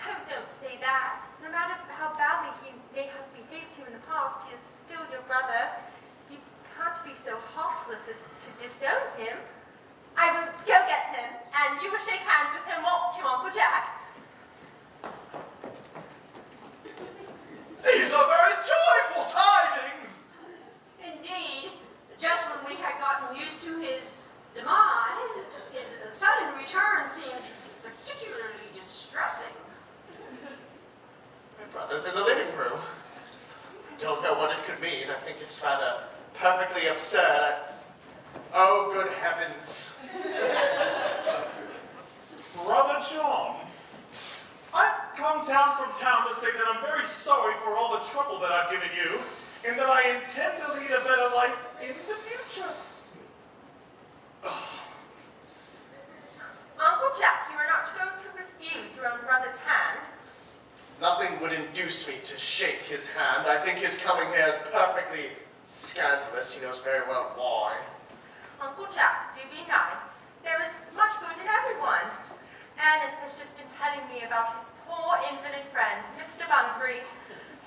Oh, don't say that. No matter how badly he may have behaved to you in the past, he is still your brother. You can't be so heartless as to disown him. I will go get him, and you will shake hands with him, won't you, Uncle Jack? These are very joyful tidings! Indeed, just when we had gotten used to his demise, his sudden return seems particularly distressing. My brother's in the living room. I don't know what it could mean. I think it's rather perfectly absurd. Oh, good heavens. Brother John, I've come down from town to say that I'm very sorry for all the trouble that I've given you, and that I intend to lead a better life in the future. Uncle Jack, you are not going to refuse your own brother's hand. Nothing would induce me to shake his hand. I think his coming here is perfectly scandalous. He knows very well why. Uncle Jack, do be nice. There is much good in everyone. Ernest has just been telling me about his poor invalid friend, Mr. Bunbury,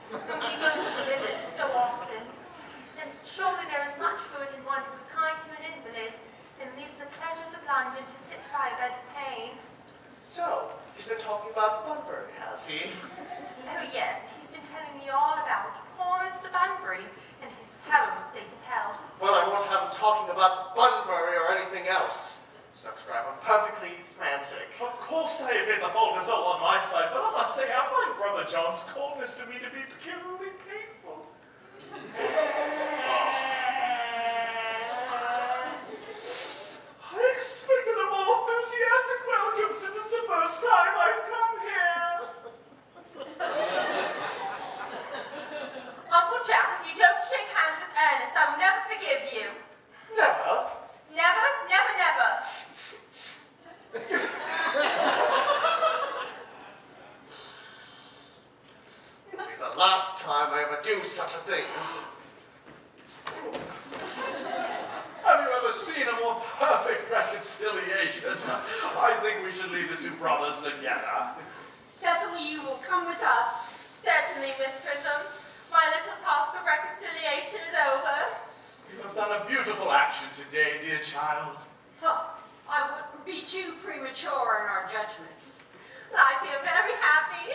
whom he goes to visit so often. And surely there is much good in one who is kind to an invalid and leaves the pleasures of London to sit by a bed of pain. So, he's been talking about Bunbury, has he? Oh yes, he's been telling me all about poor Mr. Bunbury and his terrible state of health. Well, I won't have him talking about Bunbury or anything else. Stuff's driving perfectly frantic. Of course I admit the fault is all on my side, but I must say I find Brother John's coldness to me to be peculiarly painful. I expected a more enthusiastic welcome since it's the first time I've come here. Uncle Jack, if you don't shake hands with Ernest, I will never forgive you. Never? Never, never, never. It'll be the last time I ever do such a thing. Have you ever seen a more perfect reconciliation? I think we should leave the 2 brothers together. Cecily, you will come with us. Certainly, Miss Prism. My little task of reconciliation is over. You have done a beautiful action today, dear child. Huh, I wouldn't be too premature in our judgments. I feel very happy.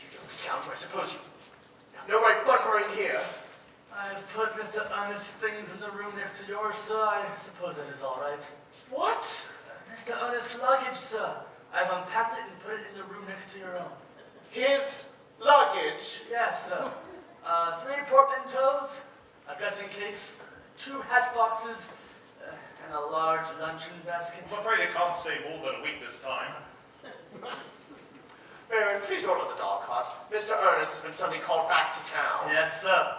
You don't sound, I suppose you have No right bunkering here. I've put Mr. Earnest's things in the room next to yours, sir. I suppose that is all right. What? Mr. Earnest's luggage, sir. I've unpacked it and put it in the room next to your own. His luggage? Yes, sir. 3 portmanteaus, a dressing case, 2 hat boxes, and a large luncheon basket. I'm afraid it can't stay more than a week this time. Baron, please order the dog cart. Mr. Earnest has been suddenly called back to town. Yes, sir.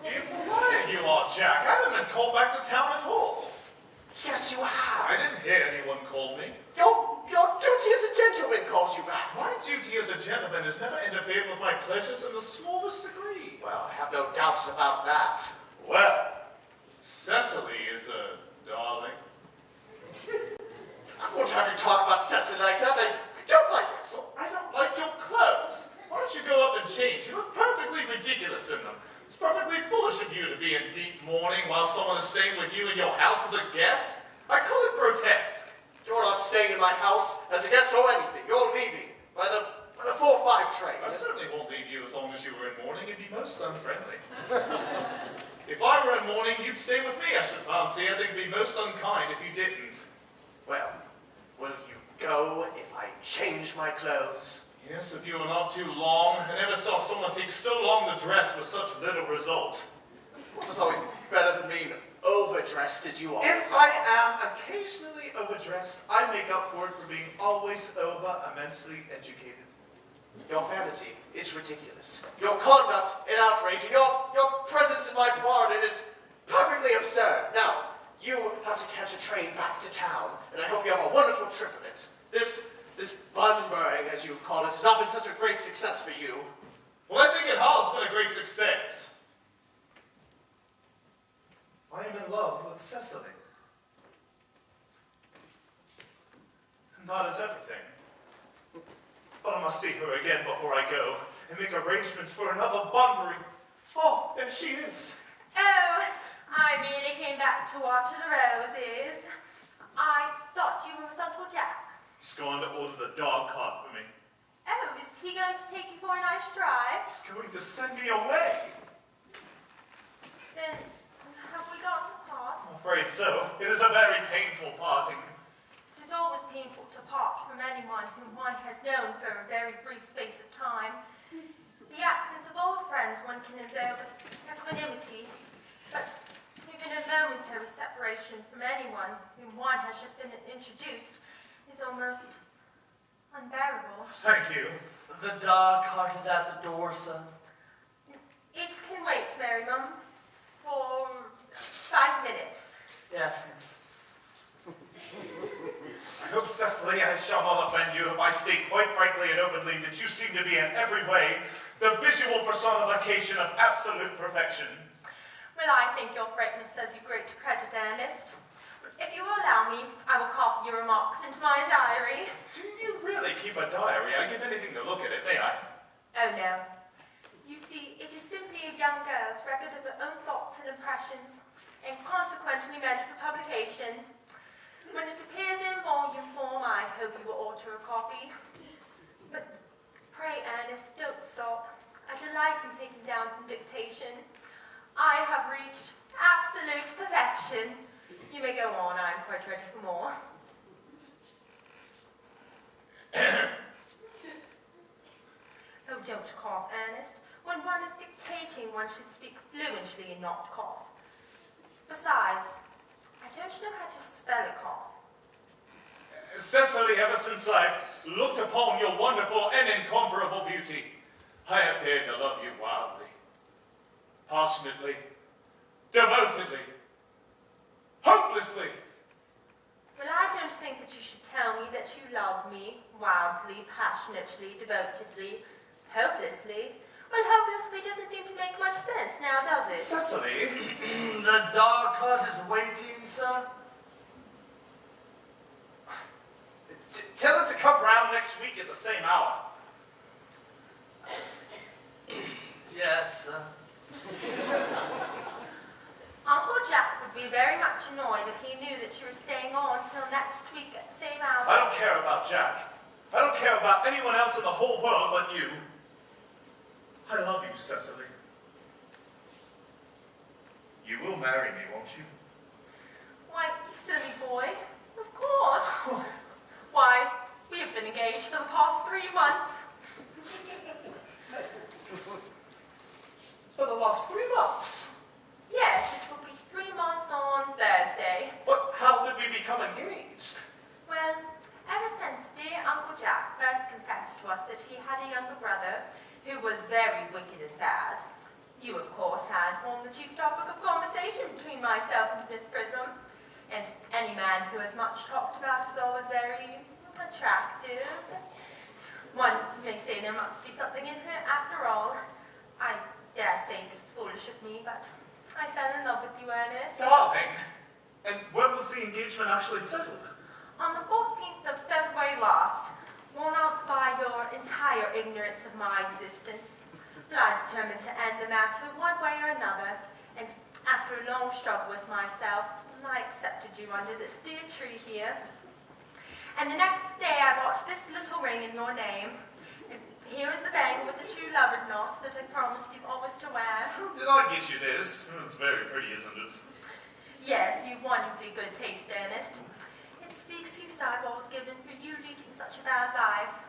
Fearful lion you are, Jack. I haven't been called back to town at all. Yes, you have. I didn't hear anyone call me. Your duty as a gentleman calls you back. My duty as a gentleman has never interfered with my pleasures in the smallest degree. Well, I have no doubts about that. Well, Cecily is a darling. I won't have you talk about Cecily like that. I don't like it. So I don't like your clothes. Why don't you go up and change? You look perfectly ridiculous in them. It's perfectly foolish of you to be in deep mourning while someone is staying with you in your house as a guest. I call it grotesque. You're not staying in my house as a guest or anything. You're leaving by the 4-5 train. I certainly won't leave you as long as you were in mourning. It'd be most unfriendly. If I were in mourning, you'd stay with me, I should fancy. I think it'd be most unkind if you didn't. Well, will you go if I change my clothes? Yes, if you were not too long. I never saw someone take so long to dress with such little result. It's always better than being overdressed as you are. If I am occasionally overdressed, I make up for it for being always immensely educated. Your vanity is ridiculous. Your conduct an outrage, and your presence in my garden is perfectly absurd. Now, you have to catch a train back to town, and I hope you have a wonderful trip of it. This bunburying, as you've called it, has not been such a great success for you. Well, I think it has been a great success. I am in love with Cecily. And that is everything. But I must see her again before I go, and make arrangements for another bunbury. Oh, there she is. Oh, I merely came back to water the roses. I thought you were with Uncle Jack. He's going to order the dog cart for me. Oh, is he going to take you for a nice drive? He's going to send me away. Then, have we got to part? I'm afraid so. It is a very painful parting. It is always painful to part from anyone whom one has known for a very brief space of time. The absence of old friends one can observe with equanimity, but even a momentary separation from anyone whom one has just been introduced is almost unbearable. Thank you. The dog cart is at the door, sir. It can wait, Mary Mum, for 5 minutes. Yes, yes. I hope, Cecily, I shall not offend you if I state quite frankly and openly that you seem to be in every way the visual personification of absolute perfection. Well, I think your frankness does you great credit, Ernest. If you will allow me, I will copy your remarks into my diary. Do you really keep a diary? I give anything to look at it, may I? Oh, no. You see, it is simply a young girl's record of her own thoughts and impressions, and consequently meant for publication. When it appears in volume form, I hope you will alter a copy. But pray, Ernest, don't stop. I delight in taking down from dictation. I have reached absolute perfection. You may go on, I am quite ready for more. Oh, don't cough, Ernest. When one is dictating, one should speak fluently and not cough. Besides, I don't know how to spell a cough. Cecily, ever since I've looked upon your wonderful and incomparable beauty, I have dared to love you wildly, passionately, devotedly, hopelessly. Well, I don't think that you should tell me that you love me wildly, passionately, devotedly, hopelessly. Well, hopelessly doesn't seem to make much sense now, does it? Cecily? The dog cart is waiting, sir. Tell it to come round next week at the same hour. Yes, sir. Uncle Jack would be very much annoyed if he knew that you were staying on till next week at the same hour. I don't care about Jack. I don't care about anyone else in the whole world but you. I love you, Cecily. You will marry me, won't you? Why, you silly boy. Of course. Why, we have been engaged for the past 3 months. For the last 3 months? Yes, it will be 3 months on Thursday. But how did we become engaged? Well, ever since dear Uncle Jack first confessed to us that he had a younger brother who was very wicked and bad, you, of course, had formed the chief topic of conversation between myself and Miss Prism. And any man who has much talked about is always very attractive. One may say there must be something in her after all. I dare say it was foolish of me, but I fell in love with you, Ernest. Darling! And when was the engagement actually settled? On the 14th of February last, worn out by your entire ignorance of my existence, I determined to end the matter one way or another, and after a long struggle with myself, I accepted you under this dear tree here. And the next day I bought this little ring in your name. And here is the bangle with the true lover's knot that I promised you always to wear. Did I get you this? It's very pretty, isn't it? Yes, you've wonderfully good taste, Ernest. It's the excuse I've always given for you leading such a bad life.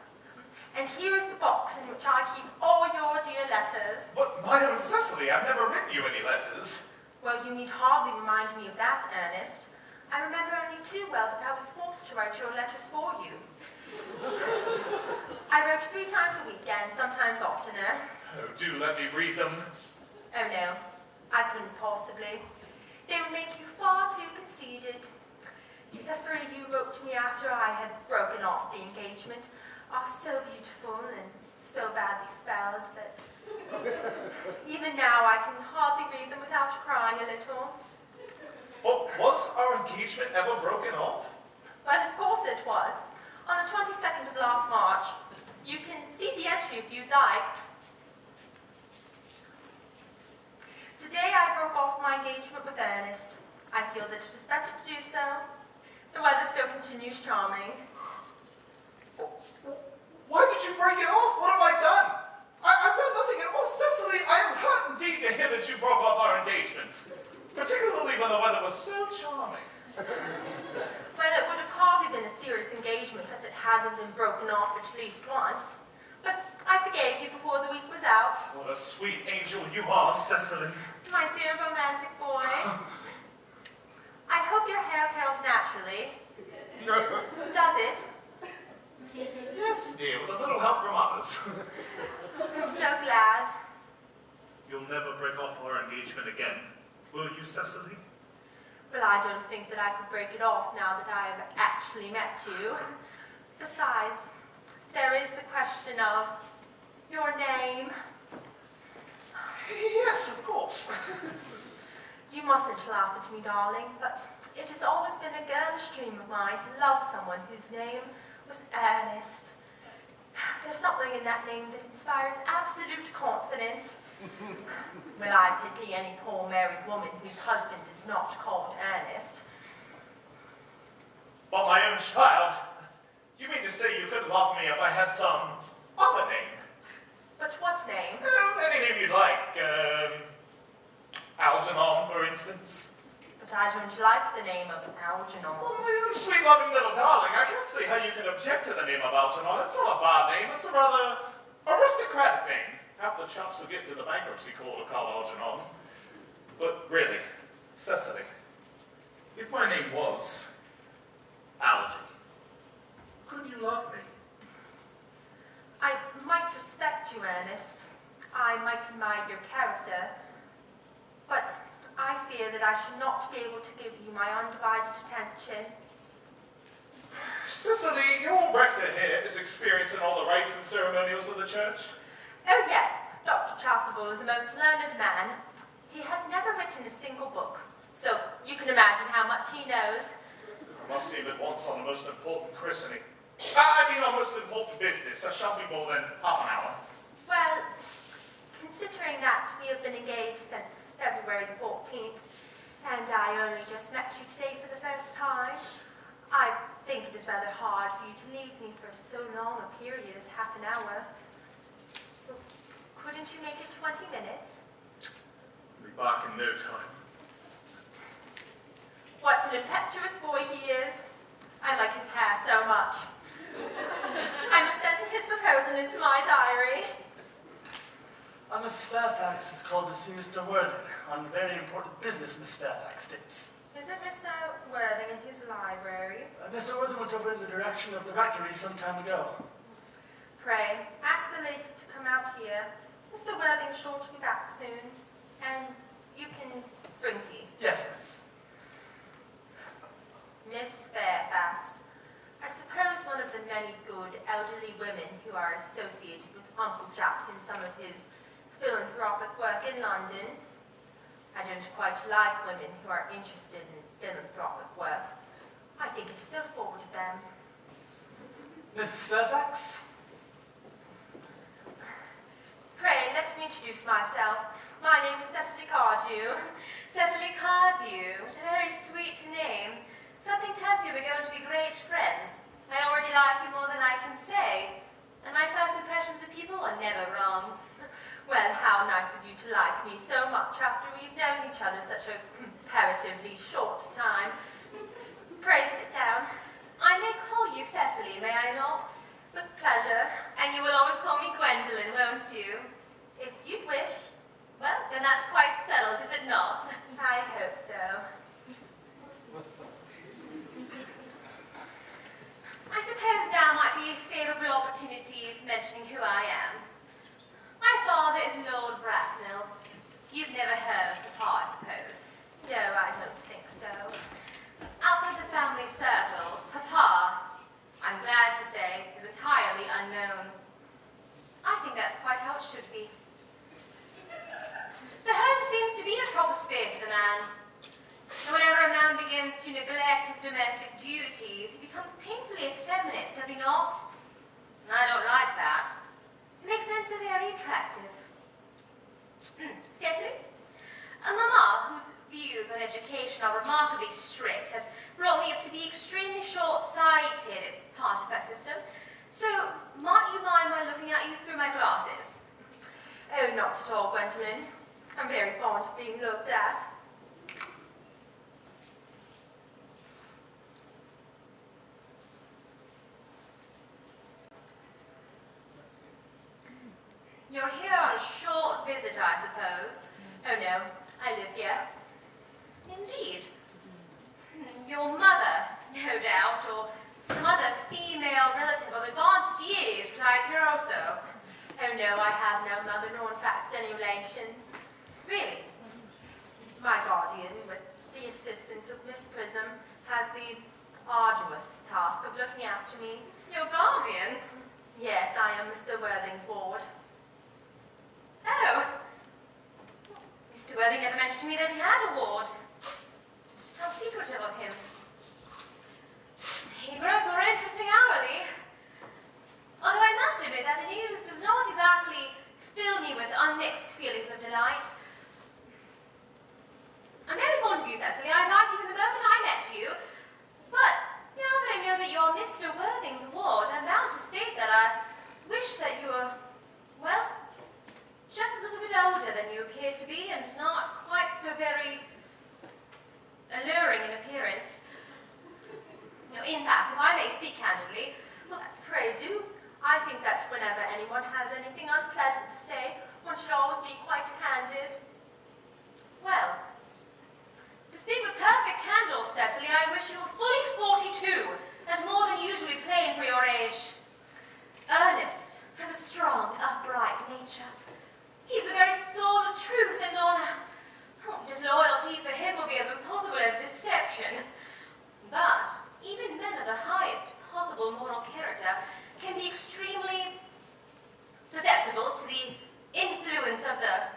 And here is the box in which I keep all your dear letters. But my own Cecily, I've never written you any letters. Well, you need hardly remind me of that, Ernest. I remember only too well that I was forced to write your letters for you. I wrote 3 times a week and sometimes oftener. Oh, do let me read them. Oh no, I couldn't possibly. They would make you far too conceited. The 3 you wrote to me after I had broken off the engagement are so beautiful and so badly spelled that even now I can hardly read them without crying a little. But was our engagement ever broken off? Well, of course it was. On the 22nd of last March. You can see the entry if you'd like. Today I broke off my engagement with Ernest. I feel that it is better to do so. The weather still continues charming. Why did you break it off? What have I done? I've done nothing at all. Cecily, I am hurt indeed to hear that you broke off our engagement. Particularly when the weather was so charming. Well, it would have hardly been a serious engagement if it hadn't been broken off at least once. But I forgave you before the week was out. What a sweet angel you are, Cecily. My dear romantic boy. I hope your hair curls naturally. Does it? Yes, dear, with a little help from others. I'm so glad. You'll never break off our engagement again, will you, Cecily? Well, I don't think that I could break it off now that I have actually met you. Besides, there is the question of your name. Yes, of course. You mustn't laugh at me, darling, but it has always been a girlish dream of mine to love someone whose name was Earnest. There's something in that name that inspires absolute confidence. Well, I pity any poor married woman whose husband is not called Earnest. But my own child, you mean to say you couldn't love me if I had some other name? But what name? Any name you'd like. Algernon, for instance. But I don't like the name of Algernon. Oh, my own sweet loving little darling, I can't see how you can object to the name of Algernon. It's not a bad name, it's a rather aristocratic name. Half the chaps who get to the bankruptcy court are called Algernon. But really, Cecily, if my name was Algy, could you love me? I might respect you, Ernest. I might admire your character. But I fear that I should not be able to give you my undivided attention. Cecily, your rector here is experienced in all the rites and ceremonials of the church. Oh yes, Dr. Chasuble is a most learned man. He has never written a single book, so you can imagine how much he knows. I must see him at once on the most important christening. I mean, our most important business. That shan't be more than half an hour. Well, considering that we have been engaged since February the 14th, and I only just met you today for the first time, I think it is rather hard for you to leave me for so long a period as half an hour. Couldn't you make it 20 minutes? I'll be back in no time. What an impetuous boy he is. I like his hair so much. I must enter his proposal into my diary. Miss Fairfax has called to see Mr. Worthing on very important business, Miss Fairfax states. Is it Mr. Worthing in his library? Mr. Worthing went over in the direction of the rectory some time ago. Pray, ask the lady to come out here. Mr. Worthing's sure to be back soon. And you can bring tea. Yes, miss. Miss Fairfax, I suppose one of the many good elderly women who are associated with Uncle Jack in some of his philanthropic work in London. I don't quite like women who are interested in philanthropic work. I think it is so forward of them. Miss Fairfax? Pray, let me introduce myself. My name is Cecily Cardew. Cecily Cardew, what a very sweet name. Something tells me we're going to be great friends. I already like you more than I can say. And my first impressions of people are never wrong. Well, how nice of you to like me so much after we've known each other such a comparatively short time. Pray sit down. I may call you Cecily, may I not? With pleasure. And you will always call me Gwendolyn, won't you? If you'd wish. Well, then that's quite settled, is it not? I hope so. I suppose now might be a favourable opportunity of mentioning who I am. My father is Lord Bracknell. You've never heard of Papa, I suppose? No, I don't think so. Outside the family circle, Papa, I'm glad to say, is entirely unknown. I think that's quite how it should be. The home seems to be a proper sphere for the man. And whenever a man begins to neglect his domestic duties, he becomes painfully effeminate, does he not? And I don't like that. It makes men so very attractive. Cecily? A mamma, whose views on education are remarkably strict, has brought me up to be extremely short-sighted. It's part of her system. So, might you mind my looking at you through my glasses? Oh, not at all, Gwendolyn. I'm very fond of being looked at. You're here on a short visit, I suppose. Oh no, I live here. Indeed. Your mother, no doubt, or some other female relative of advanced years resides here also. Oh no, I have no mother, nor in fact any relations. Really? My guardian, with the assistance of Miss Prism, has the arduous task of looking after me. Your guardian? Yes, I am Mr. Worthing's ward. Oh. Mr. Worthing never mentioned to me that he had a ward. How secretive of him. He grows more interesting hourly. Although I must admit that the news does not exactly fill me with unmixed feelings of delight. I'm very fond of you, Cecily. I liked you from the moment I met you. But now that I know that you're Mr. Worthing's ward, I'm bound to state that I wish that you were, well, just a little bit older than you appear to be, and not quite so very alluring in appearance. In fact, if I may speak candidly, Pray do. I think that whenever anyone has anything unpleasant to say, one should always be quite candid. well, to speak with perfect candor, Cecily, I wish you were fully 42, and more than usually plain for your age. Ernest has a strong, upright nature. He's the very soul of truth and honor. Disloyalty for him will be as impossible as deception. But even men of the highest possible moral character can be extremely susceptible to the influence of the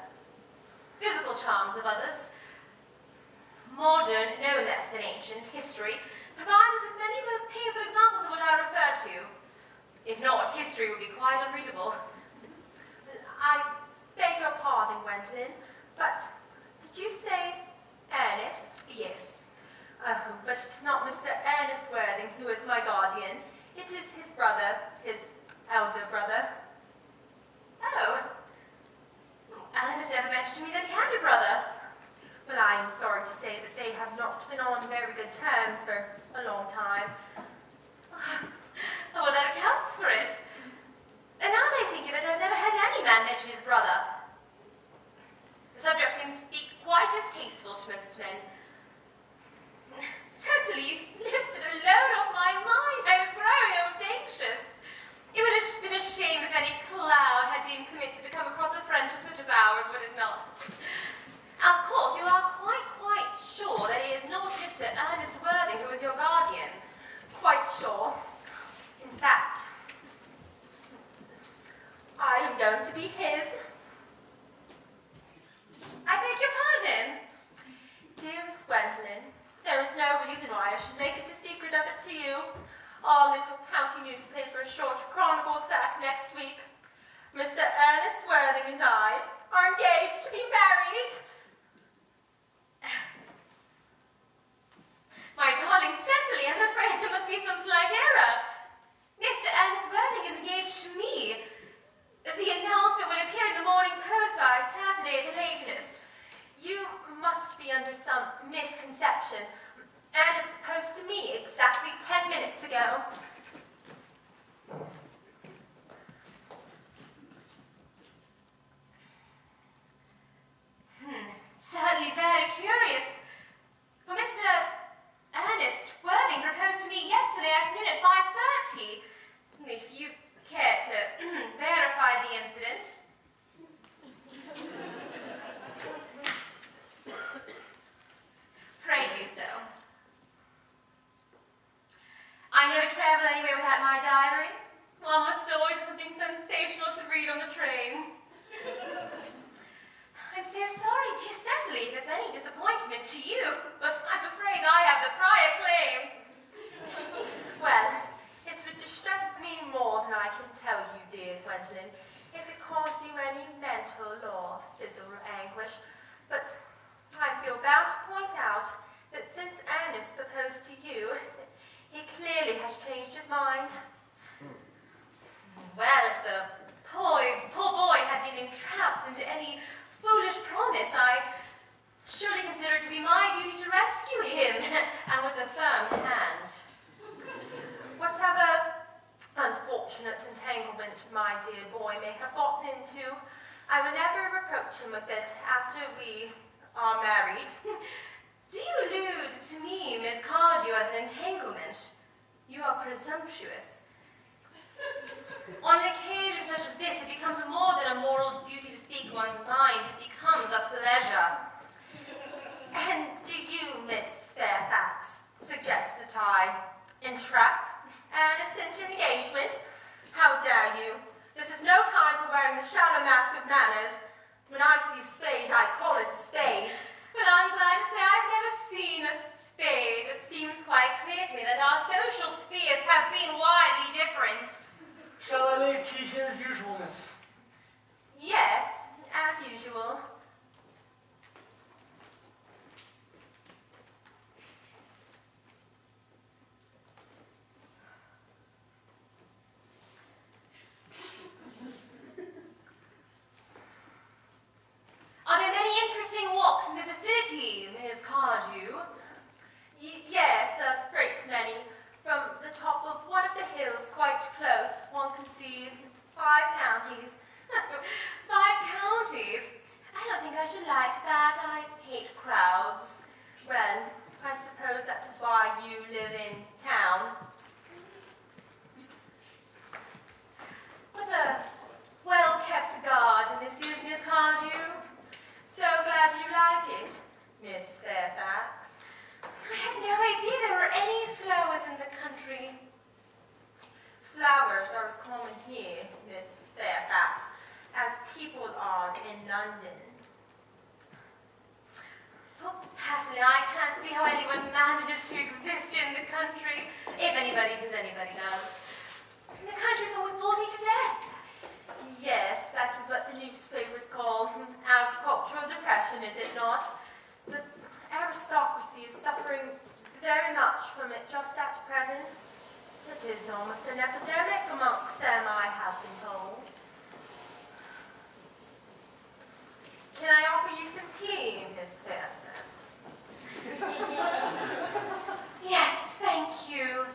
physical charms of others. Modern, no less than ancient, history provides us with many most painful examples of what I refer to. If not, history would be quite unreadable. I beg your pardon, Gwendolyn, but did you say Ernest? Yes. Oh, but it's not Mr. Earnest Worthing who is my guardian. It is his brother, his elder brother. Oh. Alan has never mentioned to me that he had a brother. Well, I am sorry to say that they have not been on very good Our little county newspaper short chronicles that next week, Mr. Ernest Worthing and I are engaged to be married. My darling Cecily, I'm afraid there must be some slight error. Mr. Ernest Worthing is engaged to me. The announcement will appear in the Morning Post by Saturday at the latest. You must be under some misconception. Ernest proposed to me exactly 10 minutes ago. Certainly very curious. For Mr. Earnest Worthing proposed to me yesterday afternoon at 5:30. If you care to verify the incident. Pray do so. I never travel anywhere without my diary. One must always have something sensational to read on the train. I'm so sorry, dear Cecily, if it's any disappointment to you, but I'm afraid I have the prior claim. Well, it would distress me more than I can tell you, dear Gwendolyn, if it caused you any mental or physical anguish. But I feel bound to point out that since Ernest proposed to you, he clearly has changed his mind. Well, if the poor boy had been entrapped into any foolish promise, I surely consider it to be my duty to rescue him, and with a firm hand. Whatever unfortunate entanglement my dear boy may have gotten into, I will never reproach him with it after we are married. Do you allude to me, Miss Cardew, as an entanglement? You are presumptuous. On an occasion such as this, it becomes more than a moral duty to speak one's mind. It becomes a pleasure. And do you, Miss Fairfax, suggest that I entrap Ernest into an engagement? How dare you? This is no time for wearing the shallow mask of manners. When I see a spade, I call it a spade. Well, I'm glad to say I've never seen a spade. It seems quite clear to me that our social spheres have been widely different. Shall I lay tea here as usual, miss? Yes, as usual. Are there many interesting walks in the vicinity, Miss Cardew? Yes, a great many. From the top of one of the hills quite close, one can see 5 counties. 5 counties? I don't think I should like that. I hate crowds. Well, I suppose that is why you live in town. What a well-kept garden this is, Miss Cardew. So glad you like it, Miss Fairfax. I had no idea there were any flowers in the country. Flowers are as common here, Miss Fairfax, as people are in London. Oh, personally, I can't see how anyone manages to exist in the country, if anybody, because anybody does. The country's always bored me to death. Yes, that is what the newspapers call agricultural depression, is it not? The aristocracy is suffering very much from it just at present. It is almost an epidemic amongst them, I have been told. Can I offer you some tea, Miss Fairfax? Yes, thank you.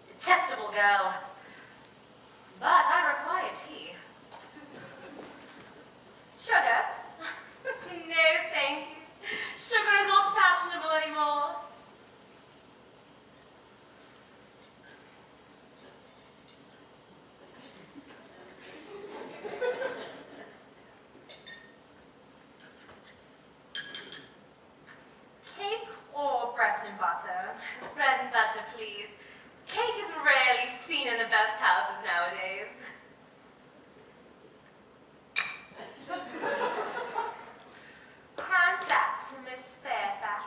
Detestable girl. But I require tea. Sugar? No, thank you. Sugar is not fashionable anymore. Cake or bread and butter? Bread and butter, please. Cake is rarely seen in the best houses nowadays. Hand that to Miss Fairfax.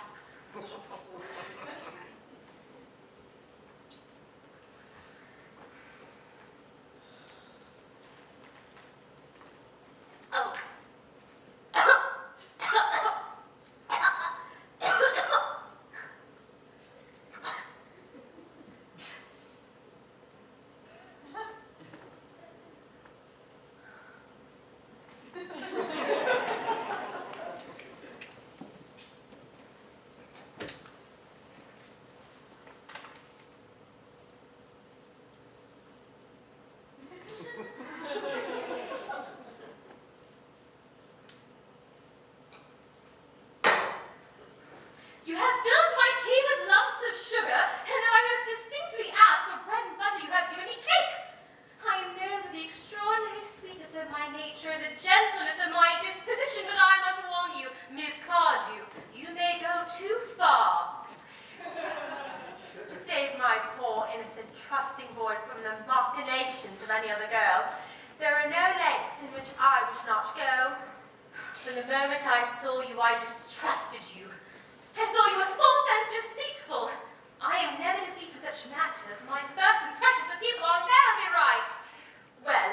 trusting boy from the machinations of any other girl, there are no lengths in which I would not go. From the moment I saw you, I distrusted you. I saw you as false and deceitful. I am never deceived in such matters. My first impressions of people are very right. Well,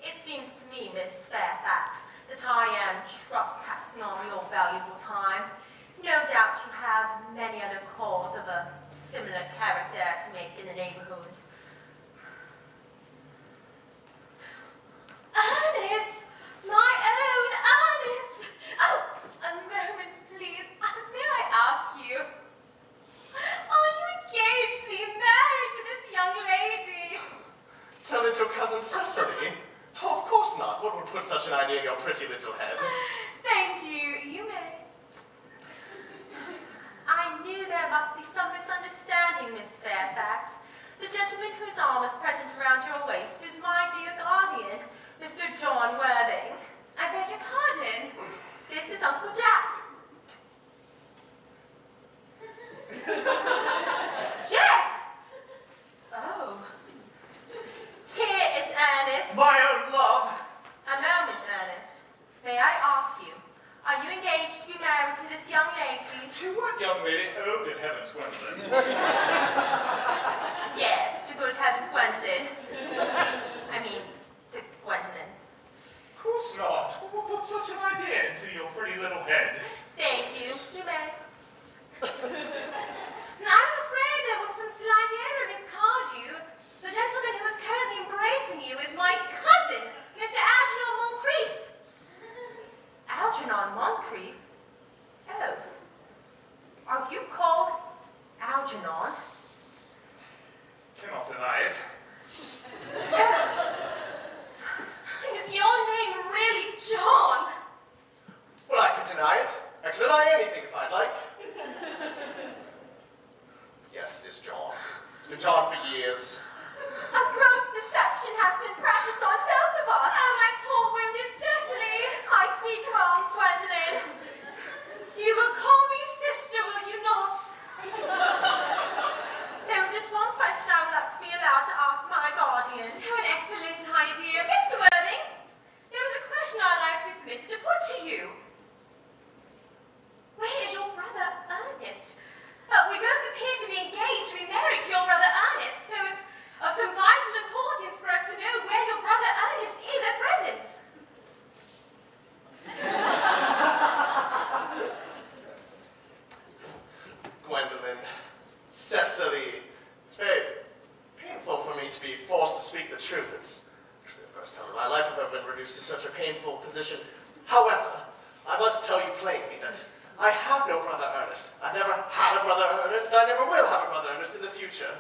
it seems to me, Miss Fairfax, that I am trespassing on your valuable time. No doubt you have many other calls of a similar character to make in the neighborhood. Ernest! My own Ernest! Oh, a moment, please. May I ask you? Are you engaged to be married to this young lady? Tell it to cousin Cecily? Oh, of course not. What would put such an idea in your pretty little head? Thank you. You may. I knew there must be some misunderstanding, Miss Fairfax. The gentleman whose arm is present around your waist is my dear guardian, Mr. John Worthing. I beg your pardon? This is Uncle Jack. Jack! Oh. Here is Ernest. My own love. A moment, Ernest. May I ask you, are you engaged to be married to this young lady? To what young lady? Oh, good heavens, Gwendolyn. Yes, to good heavens, Gwendolyn. I mean, to Gwendolyn. Of course not. What put such an idea into your pretty little head? Thank you. You may. I was afraid there was some slight error miscalled you. The gentleman who is currently embracing you is my cousin, Mr. Algernon Moncrief. Algernon Moncrief? Oh. Are you called Algernon? Cannot deny it. Is your name really John? Well, I can deny it. I can deny anything if I'd like. Yes, it is John. It's been John for years. A gross deception has been practiced on both of us. Oh, my poor wounded Cecily. My sweet wrong, Gwendolyn. You will call me sister, will you not? There was just one question I would like to be allowed to ask my guardian. Oh, an excellent idea. Mr. Worthing, there was a question I'd like to be permitted to put to you. Where is your brother Ernest? We both appear to be engaged to be married to your brother Ernest, so it's of some vital importance for us to know where your brother Ernest is at present. Gwendolyn, Cecily, it's very painful for me to be forced to speak the truth. It's actually the first time in my life I've ever been reduced to such a painful position. However, I must tell you plainly that I have no brother Ernest. I've never had a brother Ernest, and I never will have a brother Ernest in the future.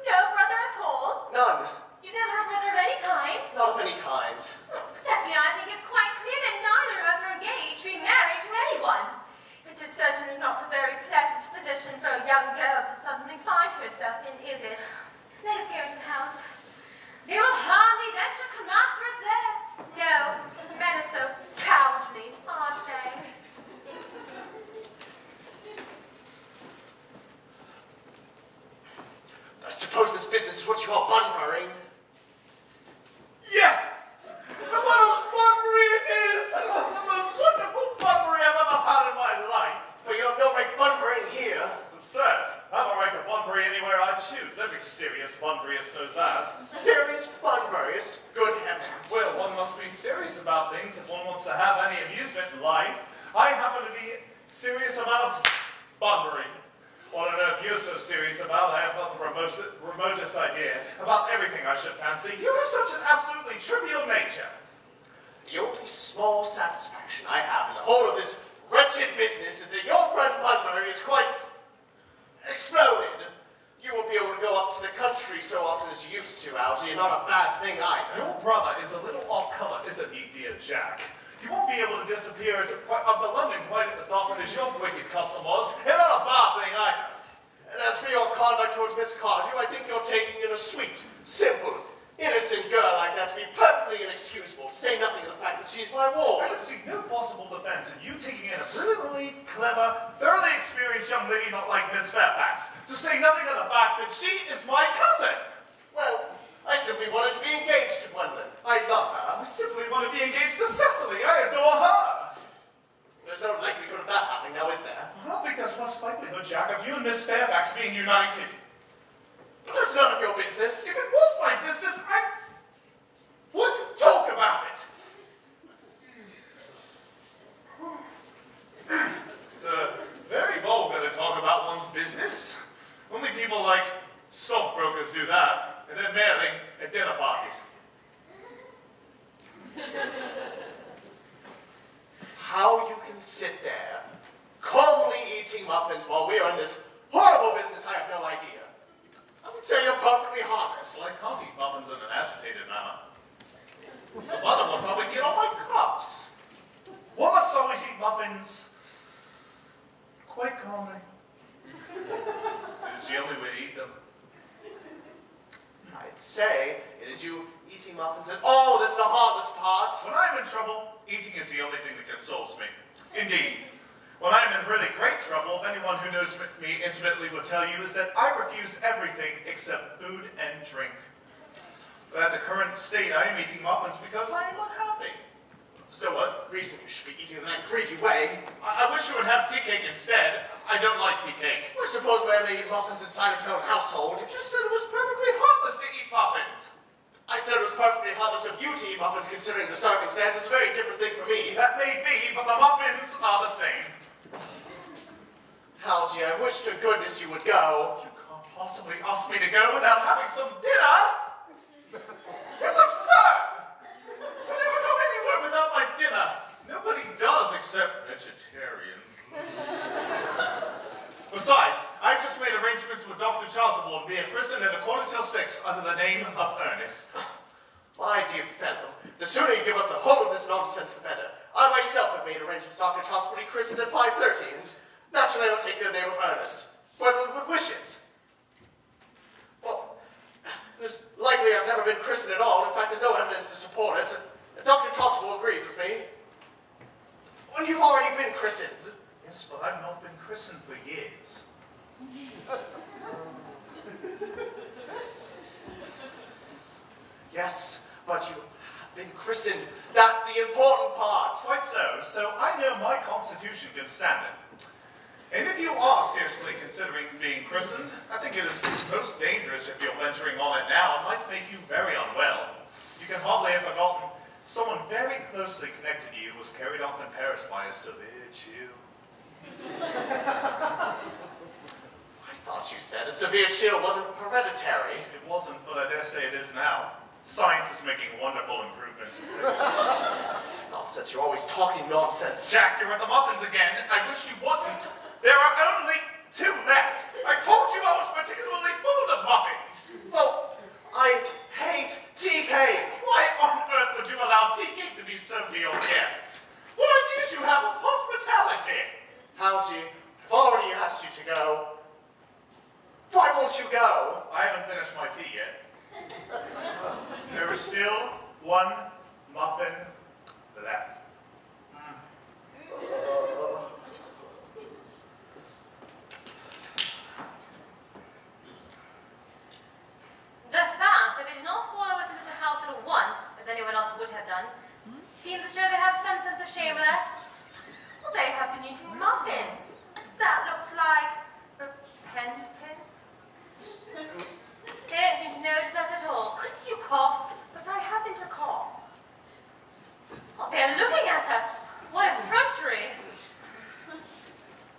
No brother at all? None. You never a brother of any kind? Not of any kind. Cecily, I think it's quite clear that neither of us are engaged to be married to anyone. It is certainly not a very pleasant position for a young girl to suddenly find herself in, is it? Let us go to the house. They will hardly venture to come after us there. No, men are so cowardly, aren't they? I suppose this business is what you call Bunbury. Yes! And what a Bunbury it is! The most wonderful Bunbury I've ever had in my life. But you have no right Bunbury here. It's absurd. I have a right to Bunbury anywhere I choose. Every serious Bunburyist knows that. Serious Bunburyist? Good heavens. Well, one must be serious about things if one wants to have any amusement in life. I happen to be serious about Bunbury. What on earth you're so serious about, I have not the remotest idea about everything I should fancy. You have such an absolutely trivial nature. The only small satisfaction I have in the whole of this wretched business is that your friend Bunbury is quite exploded. You won't be able to go up to the country so often as you used to, Algy, and not a bad thing either. Your brother is a little off-color, isn't he, dear Jack? You won't be able to disappear up to London quite as often as your wicked custom was, and not a bad thing either. And as for your conduct towards Miss Cardew, I think you're taking in a sweet, simple, innocent girl like that to be perfectly inexcusable, to say nothing of the fact that she's my ward. I can see no possible defense in you taking in a brilliantly clever, thoroughly experienced young lady not like Miss Fairfax, to say nothing of the fact that she is my cousin. Miss Fairfax being united. But that's none of your business. If it was my business, I wouldn't talk about it. It's very vulgar to talk about one's business. Only people like stockbrokers do that, and then merely at dinner parties. How you can sit there, calmly eating muffins while we are in this horrible business, I have no idea. I would say you're perfectly harmless. Well, I can't eat muffins in an agitated manner. The butter will probably get on my cuffs. One must always eat muffins quite calmly. It is the only way to eat them. I'd say it is you eating muffins and all that's the heartless part. When I'm in trouble, eating is the only thing that consoles me. Indeed, when I'm in really great trouble, if anyone who knows me intimately will tell you, is that I refuse everything except food and drink. But at the current state, I am eating muffins because I am unhappy. So what reason you should be eating in that greedy way? I wish you would have tea cake instead. I don't like tea cake. I suppose man may eat muffins inside his own household. You just said it was perfectly harmless to eat muffins. I said it was perfectly harmless of you to eat muffins considering the circumstances. It's a very different thing for me. That may be, but the muffins are the same. Halgie, I wish to goodness you would go. You can't possibly ask me to go without having some dinner. It's absurd. I never go anywhere without my dinner. Nobody does except vegetarians. Besides, I've just made arrangements with Dr. Chasuble to be christened at 6:15 under the name of Earnest. My dear fellow, the sooner you give up the whole of this nonsense, the better. I myself have made arrangements with Dr. Chasuble to be christened at 5:30, and naturally I will take the name of Earnest. But would wish it. Well, it's likely I've never been christened at all. In fact, there's no evidence to support it. Dr. Chasuble agrees with me. When you've already been christened. Yes, but I've not been christened for years. Yes, but you have been christened. That's the important part. Quite so. So I know my constitution can stand it. And if you are seriously considering being christened, I think it is most dangerous if you're venturing on it now. It might make you very unwell. You can hardly have forgotten someone very closely connected to you was carried off in Paris by a severe chill. I thought you said a severe chill wasn't hereditary. It wasn't, but I dare say it is now. Science is making wonderful improvements. Nonsense, you're always talking nonsense. Jack, you're at the muffins again. I wish you wouldn't. There are only 2 left. I told you I was particularly fond of muffins. Well, I hate tea cake. Why on earth would you allow tea cake to be served to your guests? What ideas you have of hospitality? Halgie, I've already asked you to go. Why won't you go? I haven't finished my tea yet. There is still 1 muffin left. The fact that they did not follow us into the house at once, as anyone else would have done, seems to show they have some sense of shame left. Well, they have been eating muffins. That looks like repentance. They don't seem to notice us at all. Couldn't you cough? But I haven't a cough. Oh, they're looking at us. What effrontery.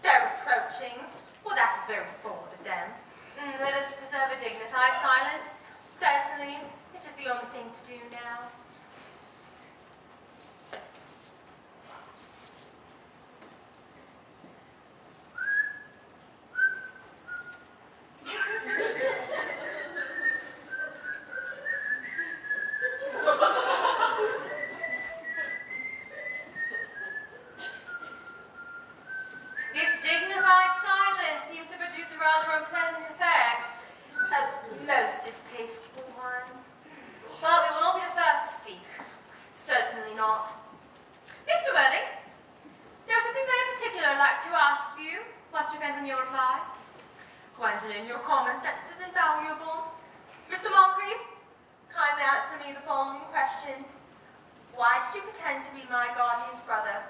They're approaching. Well, that is very forward of them. Let us preserve a dignified silence. Certainly. It is the only thing to do now. This dignified silence seems to produce a rather unpleasant effect. A most distasteful one. Well, we will not be the first to speak. Certainly not. Mr. Worthing, there is something very particular I'd like to ask you. Much depends on your reply. Gwendolyn, your common sense is invaluable. Mr. Moncrief, kindly answer me the following question. Why did you pretend to be my guardian's brother?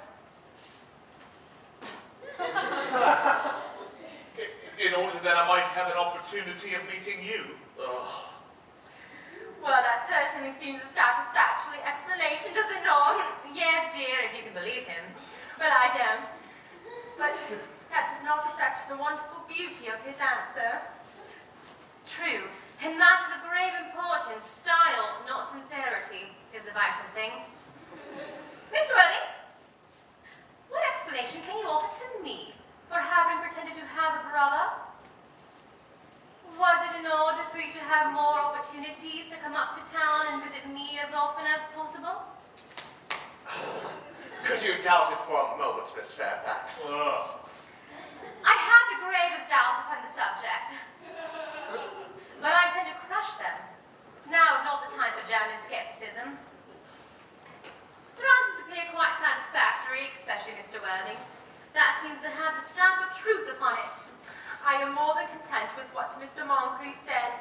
In in order that I might have an opportunity of meeting you. Ugh. Well, that certainly seems a satisfactory explanation, does it not? Yes, dear, if you can believe him. Well, I don't. But that does not affect the wonderful beauty of his answer. True. In matters of grave importance, style, not sincerity, is the vital thing. Mr. Worthing, what explanation can you offer to me for having pretended to have a brother? Was it in order for you to have more opportunities to come up to town and visit me as often as possible? Could you doubt it for a moment, Miss Fairfax? I have the gravest doubts upon the subject. But I intend to crush them. Now is not the time for German skepticism. Your answers appear quite satisfactory, especially Mr. Worthing's. That seems to have the stamp of truth upon it. I am more than content with what Mr. Moncrief said.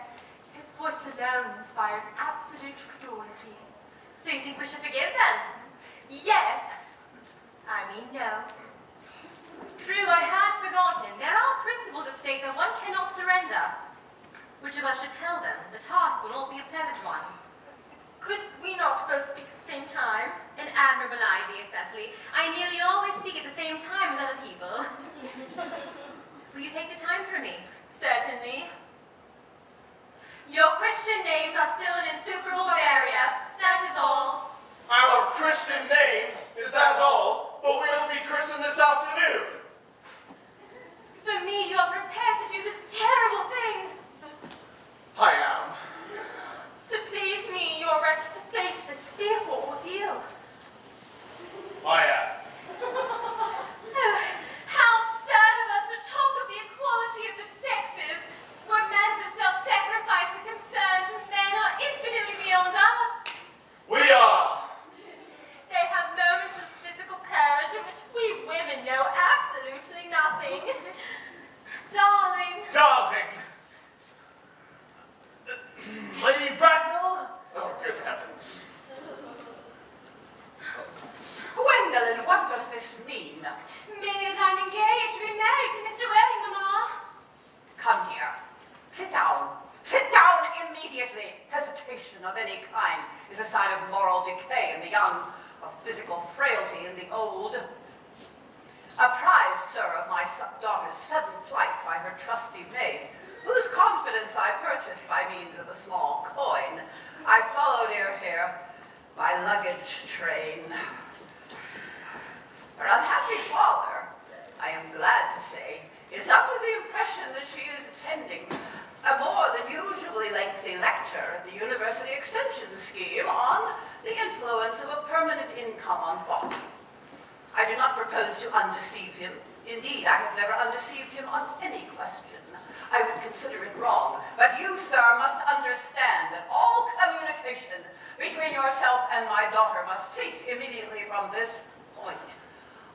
His voice alone inspires absolute credulity. So you think we should forgive then? Yes. I mean, no. True, I had forgotten. There are principles at stake that one cannot surrender. Which of us should tell them? The task will not be a pleasant one. Could we not both speak at the same time? An admirable idea, Cecily. I nearly always speak at the same time as other people. Will you take the time for me? Certainly. Your Christian names are still an insuperable barrier. That is all. Our Christian names, is that all? But we'll be christened this afternoon. For me, you are prepared to do this terrible thing. I am. To please me, you are ready to face this fearful ordeal. I am. Oh, how absurd of us to talk of the equality of the sexes, where matters of self-sacrifice are concerned, men are infinitely beyond us. We are. They have moments of physical courage in which we women know absolutely nothing. Darling. Darling. Lady Bracknell? Oh, good heavens. Gwendolyn, what does this mean? Merely that I'm engaged to be married to Mr. Worthing, Mamma. Come here. Sit down. Sit down immediately. Hesitation of any kind is a sign of moral decay in the young, of physical frailty in the old. Apprised, sir, of my daughter's sudden flight by her trusty maid, whose confidence I purchased by means of a small coin, I followed her here by luggage train. Her unhappy father, I am glad to say, is under the impression that she is attending a more than usually lengthy lecture at the University Extension Scheme on the influence of a permanent income on thought. I do not propose to undeceive him. Indeed, I have never undeceived him on any question. I would consider it wrong. But you, sir, must understand that all communication between yourself and my daughter must cease immediately from this point.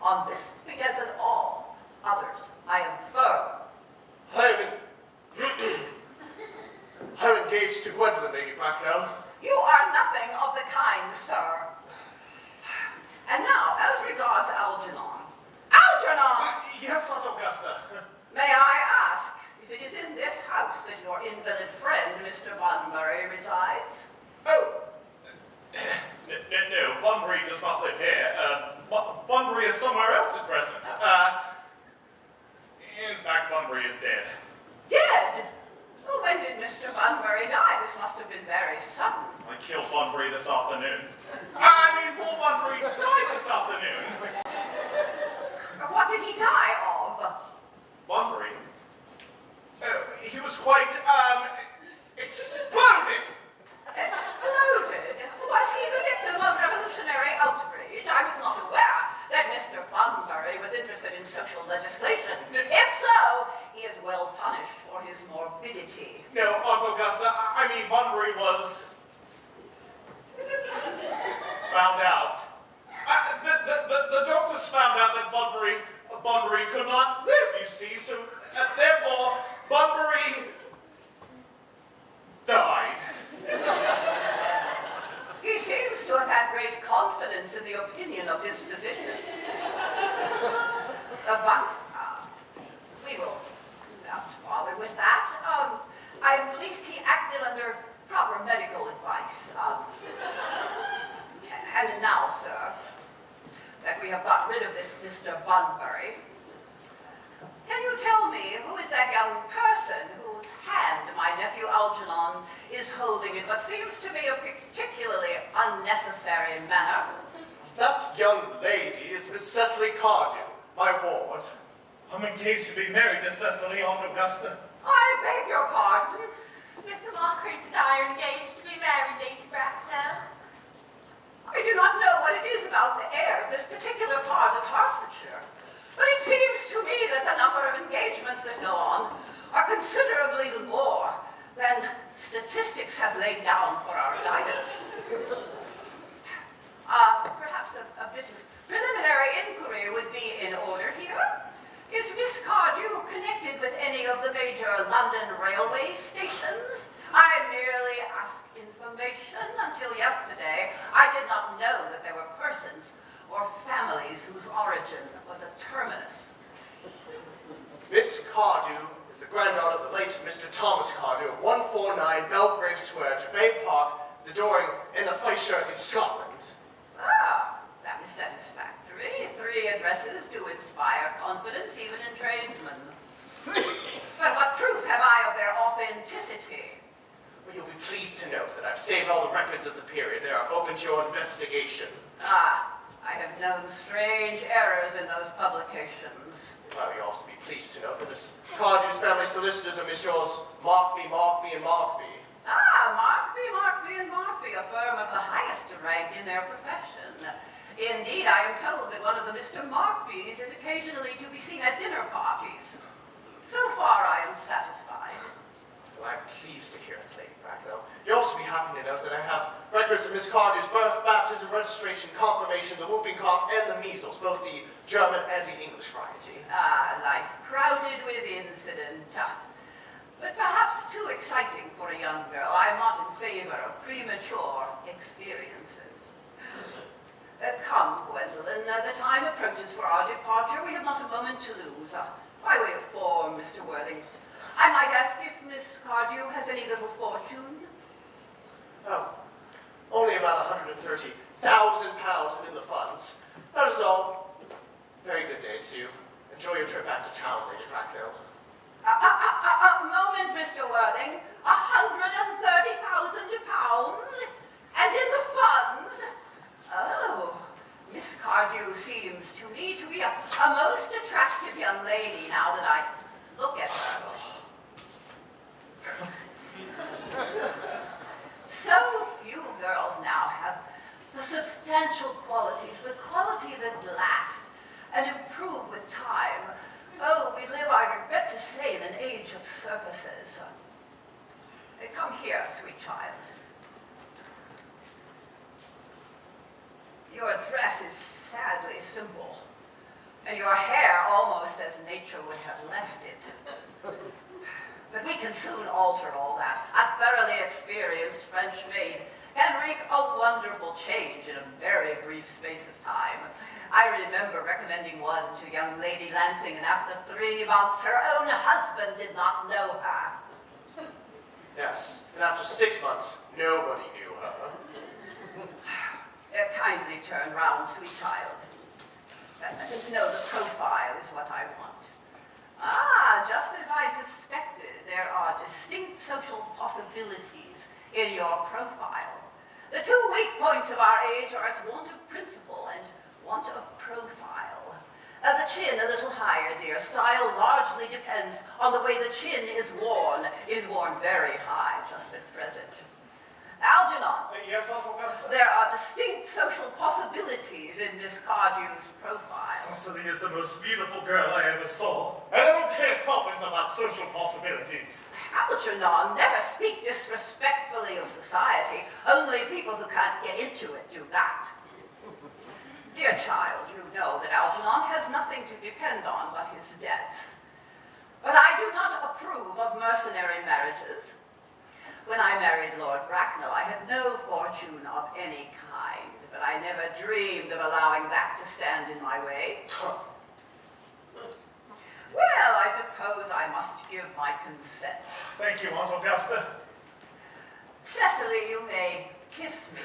On this, because in all others, I am firm. I'm engaged to Gwendolyn, Lady Bracknell. You are nothing of the kind, sir. And now, as regards Algernon. Algernon! Yes, Aunt Augusta. May I ask if it is in this house that your invalid friend, Mr. Bunbury, resides? Oh. No, Bunbury does not live here. Bunbury is somewhere else at present. In fact, Bunbury is dead. Dead? Well, when did Mr. Bunbury die? This must have been very sudden. I killed Bunbury this afternoon. I mean, poor Bunbury died this afternoon. What did he die of? Bunbury? He was quite, exploded! Exploded? Was he the victim of revolutionary outrage? I was not aware that Mr. Bunbury was interested in social legislation. If so, he is well punished for his morbidity. No, Aunt Augusta, I mean, Bunbury was found out. The doctors found out that Bunbury could not live, you see, so therefore Bunbury died. He seems to have had great confidence in the opinion of his physician. But we will not acted under proper medical advice. And now, sir, that we have got rid of this Mr. Bunbury, can you tell me who is that young person whose hand my nephew Algernon is holding in what seems to me a particularly unnecessary manner? That young lady is Miss Cecily Cardew, my ward. I'm engaged to be married to Cecily, Aunt Augusta. I beg your pardon. Mr. Moncrief and I are engaged to be married, Lady Bracknell. I do not know what it is about the air of this particular part of Hertfordshire, but it seems to me that the number of engagements that go on are considerably more than statistics have laid down for our guidance. Perhaps a bit of preliminary inquiry would be in order here. Is Miss Cardew connected with any of the major London railway stations? I merely ask information. Until yesterday, I did not know that there were persons or families whose origin was a terminus. Miss Cardew is the granddaughter of the late Mr. Thomas Cardew of 149 Belgrave Square, Gervais Park, the Doring in the Fifeshire in Scotland. Ah, that is satisfactory. 3 addresses do inspire confidence, even in tradesmen. But what proof have I of their authenticity? Well, you'll be pleased to note that I've saved all the records of the period. They are open to your investigation. Ah, I have known strange errors in those publications. Well, you'll also be pleased to note that Miss Cardew's family solicitors are Messrs. Markby, Markby, and Markby. Ah, Markby, and Markby, a firm of the highest rank in their profession. Indeed, I am told that one of the Mr. Markbys is occasionally to be seen at dinner parties. So far, I am satisfied. Well, I'm pleased to hear it, Lady Bracknell. You'll also be happy to note that I have records of Miss Cardew's birth, baptism, registration, confirmation, the whooping cough, and the measles, both the German and the English variety. Ah, life crowded with incident. But perhaps too exciting for a young girl. I'm not in favor of premature experiences. Come, Gwendolyn, the time approaches for our departure. We have not a moment to lose. By way of form, Mr. Worthing, I might ask if Miss Cardew has any little fortune? Oh, only about £130,000 in the funds. That is all. Very good day to you. Enjoy your trip back to town, Lady Bracknell. A moment, Mr. Worthing. £130,000? And in the funds? Oh, Miss Cardew seems to me to be a most attractive young lady now that I look at her. So few girls now have the substantial qualities, the quality that last and improve with time. Oh, we live, I regret to say, in an age of surfaces. Come here, sweet child. Your dress is sadly simple, and your hair almost as nature would have left it. But we can soon alter all that. A thoroughly experienced French maid can wreak a wonderful change in a very brief space of time. I remember recommending one to young Lady Lansing, and after 3 months, her own husband did not know her. Yes, and after 6 months, nobody knew her. Kindly turn round, sweet child. No, the profile is what I want. Ah, just as I suspected, there are distinct social possibilities in your profile. The 2 weak points of our age are its want of principle and want of profile. The chin a little higher, dear. Style largely depends on the way the chin is worn. It is worn very high just at present. Algernon. Yes, Aunt Augusta? There are distinct social possibilities in Miss Cardew's profile. Cecily is the most beautiful girl I ever saw. And I don't care tuppence about social possibilities. Algernon, never speak disrespectfully of society. Only people who can't get into it do that. Dear child, you know that Algernon has nothing to depend on but his debts. But I do not approve of mercenary marriages. When I married Lord Bracknell, I had no fortune of any kind, but I never dreamed of allowing that to stand in my way. Well, I suppose I must give my consent. Thank you, Aunt Augusta. you may kiss me.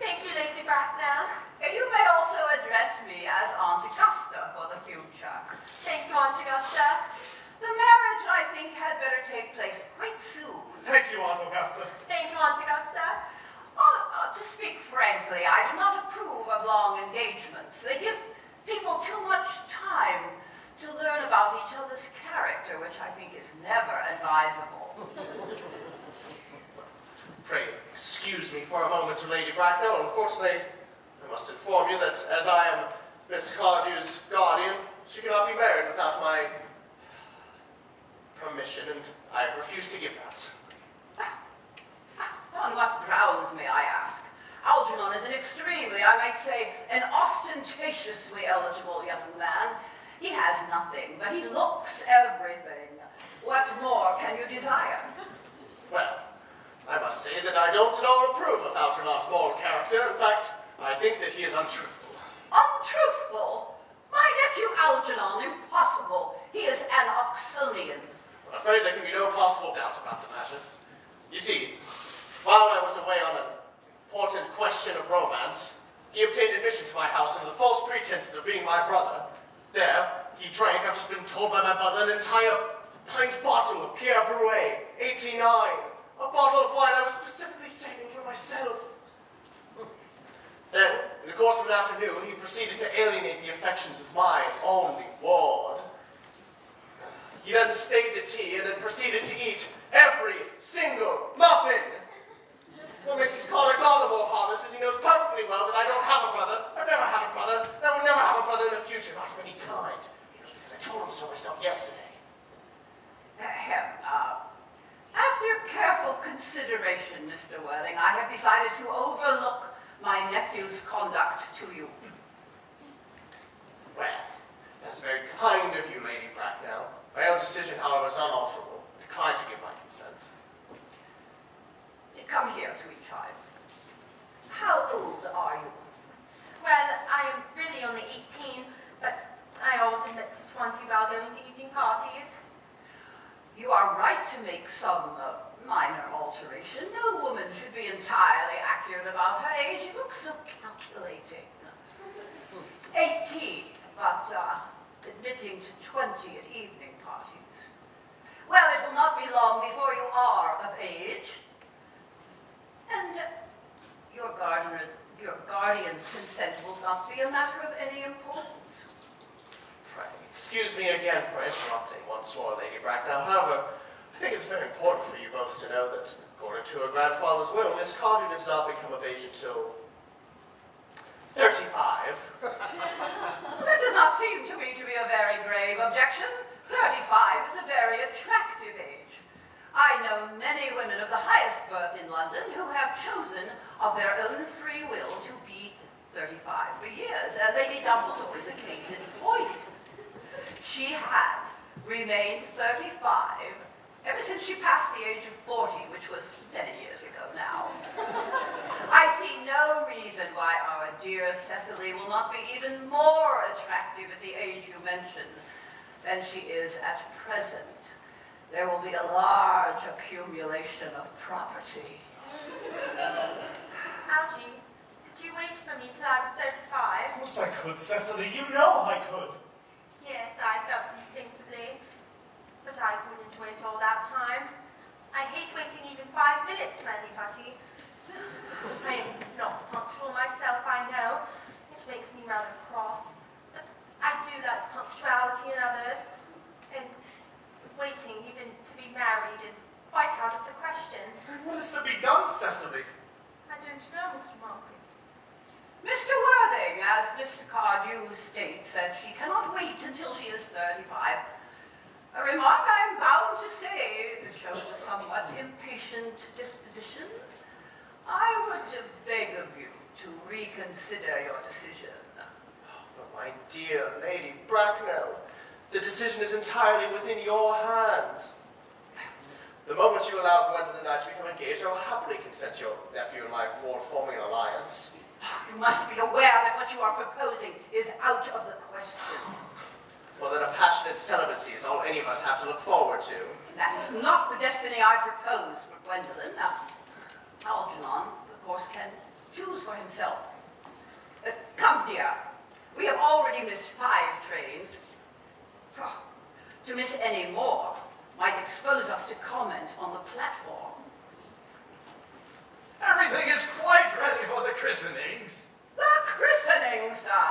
Thank you, Lady Bracknell. You may also address me as Aunt Augusta for the future. Thank you, Aunt Augusta. The marriage, I think, had better take place quite soon. Thank you, Aunt Augusta. Thank you, Aunt Augusta. To speak frankly, I do not approve of long engagements. They give people too much time to learn about each other's character, which I think is never advisable. Pray, excuse me for a moment, Lady Bracknell. Unfortunately, I must inform you that as I am Miss Cardew's guardian, she cannot be married without my permission, and I refuse to give that. On what grounds, may I ask? Algernon is an extremely, I might say, an ostentatiously eligible young man. He has nothing, but he looks everything. What more can you desire? Well, I must say that I don't at all approve of Algernon's moral character. In fact, I think that he is untruthful. Untruthful? My nephew Algernon, impossible. He is an Oxonian. I'm afraid there can be no possible doubt about the matter. You see, while I was away on an important question of romance, he obtained admission to my house under the false pretense of being my brother. There, he drank, I've just been told by my mother, an entire pint bottle of Pierre Brouet, 89. A bottle of wine I was specifically saving for myself. Then, in the course of an afternoon, he proceeded to alienate the affections of my only ward. He then stayed to tea and then proceeded to eat every single muffin. What makes his conduct all the more harmless is he knows perfectly well that I don't have a brother. I've never had a brother. I will never have a brother in the future, not of any kind. He knows because I told him so myself yesterday. After careful consideration, Mr. Worthing, I have decided to overlook my nephew's conduct to you. Well, that's very kind of you, Lady Bracknell. My own decision, however, is unalterable. I decline to give my consent. Come here, sweet child. How old are you? Well, I am really only 18, but I always admit to 20 while going to evening parties. You are right to make some minor alteration. No woman should be entirely accurate about her age. It looks so calculating. 18, but admitting to 20 at evening parties. Well, it will not be long before you are of age. And your guardian's consent will not be a matter of any importance. Pray, excuse me again for interrupting once more, Lady Bracknell. However, I think it's very important for you both to know that, according to her grandfather's will, Miss Cardew does not become of age until 35. That does not seem to me to be a very grave objection. 35 is a very attractive age. I know many women of the highest birth in London who have chosen of their own free will to be 35 for years. Lady Dumbledore is a case in point. She has remained 35 ever since she passed the age of 40, which was many years ago now. I see no reason why our dear Cecily will not be even more attractive at the age you mentioned than she is at present. There will be a large accumulation of property. Algie, could you wait for me till I was 35? Of course I could, Cecily. You know I could. Yes, I felt instinctively. But I couldn't wait all that time. I hate waiting even 5 minutes, my dear Putty. I am not punctual myself, I know. It makes me rather cross. But I do like punctuality in others. And waiting even to be married is quite out of the question. And what is to be done, Cecily? I don't know, Mr. Margaret. Mr. Worthing, as Miss Cardew states that she cannot wait until she is 35, a remark I am bound to say shows a somewhat impatient disposition. I would beg of you to reconsider your decision. But my dear Lady Bracknell, the decision is entirely within your hands. The moment you allow Gwendolyn and I to become engaged, I will happily consent to your nephew and my ward forming an alliance. You must be aware that what you are proposing is out of the question. Well, then a passionate celibacy is all any of us have to look forward to. That is not the destiny I propose for Gwendolyn. Now, Algernon, of course, can choose for himself. Come, dear. We have already missed 5 trains. Oh, to miss any more might expose us to comment on the platform. Everything is quite ready for the christenings. The christening, sir?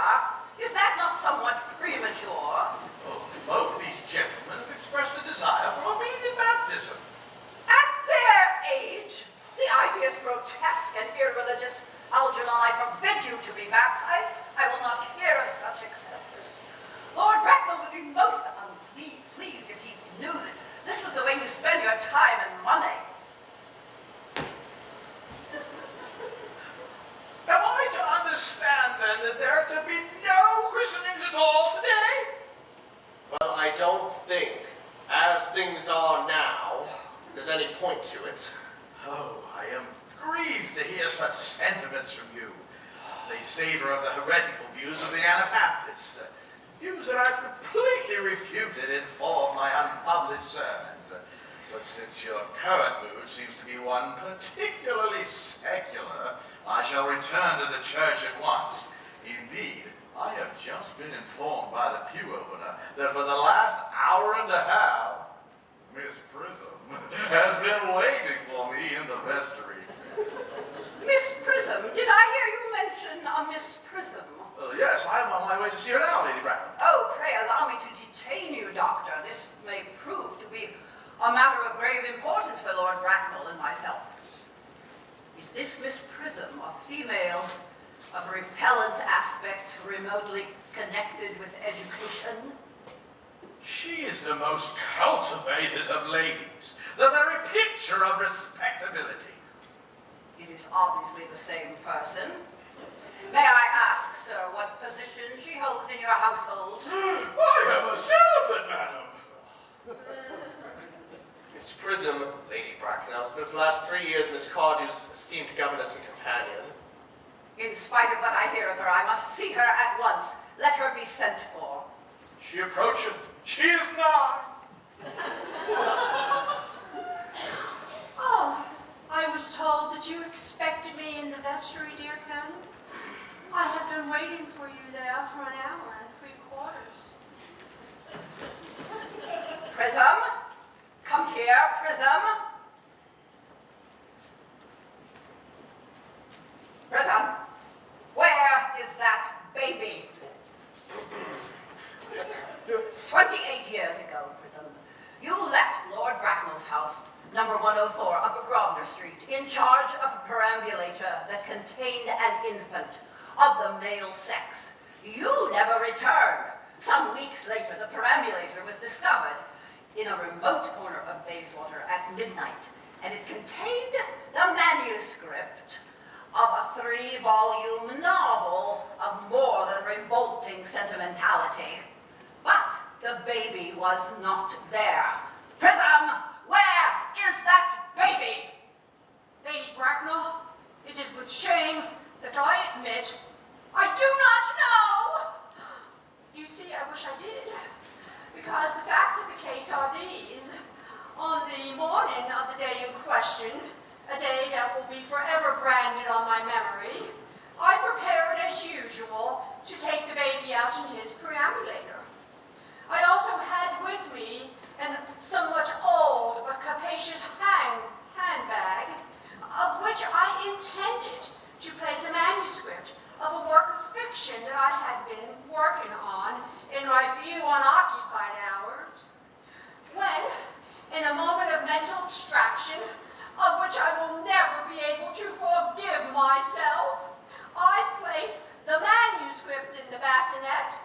Is that not somewhat premature? Oh, both these gentlemen have expressed a desire for immediate baptism. At their age? The idea is grotesque and irreligious. Algernon, I forbid you to be baptized. I will not hear of such excesses. Lord Bracknell would be most pleased if he knew that this was the way you spend your time and money. Am I to understand, then, that there are to be no christenings at all today? Well, I don't think, as things are now, there's any point to it. Oh, I am grieved to hear such sentiments from you. They savor of the heretical views of the Anabaptists, views that I've completely refuted in 4 of my unpublished sermons. But since your current mood seems to be one particularly secular, I shall return to the church at once. Indeed, I have just been informed by the pew opener that for the last hour and a half, Miss Prism has been waiting for me in the vestry. Miss Prism? Did I hear you mention a Miss Prism? Yes, I'm on my way to see her now, Lady Bracknell. Oh, pray allow me to detain you, Doctor. This may prove to be a matter of grave importance for Lord Bracknell and myself. Is this Miss Prism a female of repellent aspect, remotely connected with education? She is the most cultivated of ladies, the very picture of respectability. It is obviously the same person. May I ask, sir, what position she holds in your household? I am a celibate, madam. Miss Prism, Lady Bracknell, has been for the last 3 years Miss Cardew's esteemed governess and companion. In spite of what I hear of her, I must see her at once. Let her be sent for. She approacheth. She is nigh. Oh, I was told that you expected me in the vestry, dear Colonel. I have been waiting for you there for an hour and 3/4. Prism? Come here, Prism. Prism, where is that baby? 28 years ago, Prism, you left Lord Bracknell's house, number 104, Upper Grosvenor Street, in charge of a perambulator that contained an infant of the male sex. You never returned. Some weeks later, the perambulator was discovered in a remote corner of Bayswater at midnight, and it contained the manuscript of a 3-volume novel of more than revolting sentimentality. But the baby was not there. Prism, where is that baby? Lady Bracknell, it is with shame that I admit I do not know. You see, I wish I did, because the facts of the case are these. On the morning of the day in question, a day that will be forever branded on my memory, I prepared as usual to take the baby out in his perambulator. I also had with me a somewhat old but capacious handbag, of which I intended to place a manuscript of a work of fiction that I had been working on in my few unoccupied hours, when, in a moment of mental abstraction, of which I will never be able to forgive myself, I placed the manuscript in the bassinet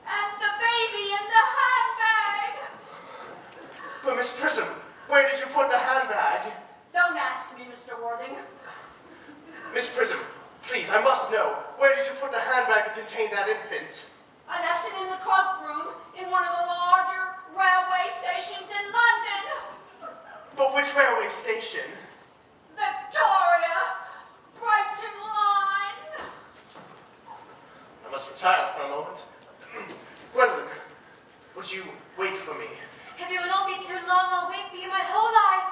and the baby in the handbag. But Miss Prism, where did you put the handbag? Don't ask me, Mr. Worthing. Miss Prism, please, I must know. Where did you put the handbag that contained that infant? I left it in the cloakroom in one of the larger railway stations in London. But which railway station? Victoria, Brighton Line. I must retire for a moment. Gwendolyn, would you wait for me? If it will not be too long, I'll wait for you my whole life.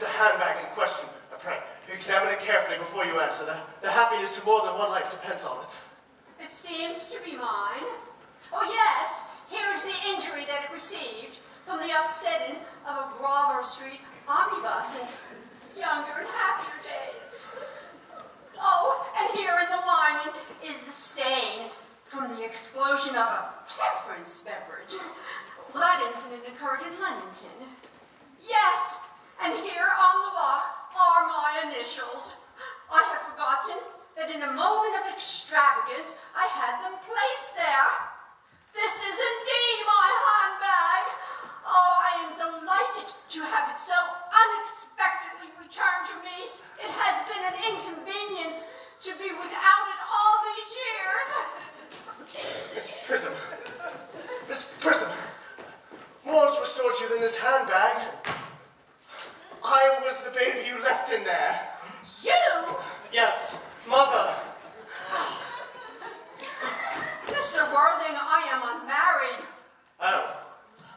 the handbag in question? Pray, examine it carefully before you answer. The happiness of more than one life depends on it. It seems to be mine. Oh yes, here is the injury that it received from the upsetting of a Grosvenor Street omnibus in younger and happier days. Oh, and here in the lining is the stain from the explosion of a temperance beverage. Well, that incident occurred in Leamington. Yes, and here on the lock are my initials. I have forgotten that in a moment of extravagance, I had them placed there. This is indeed my handbag. Oh, I am delighted to have it so unexpectedly returned to me. It has been an inconvenience to be without it all these years. Miss Prism. Miss Prism. More is restored to you than this handbag. I was the baby you left in there. You? Yes, Mother. Mr. Worthing, I am unmarried. Oh,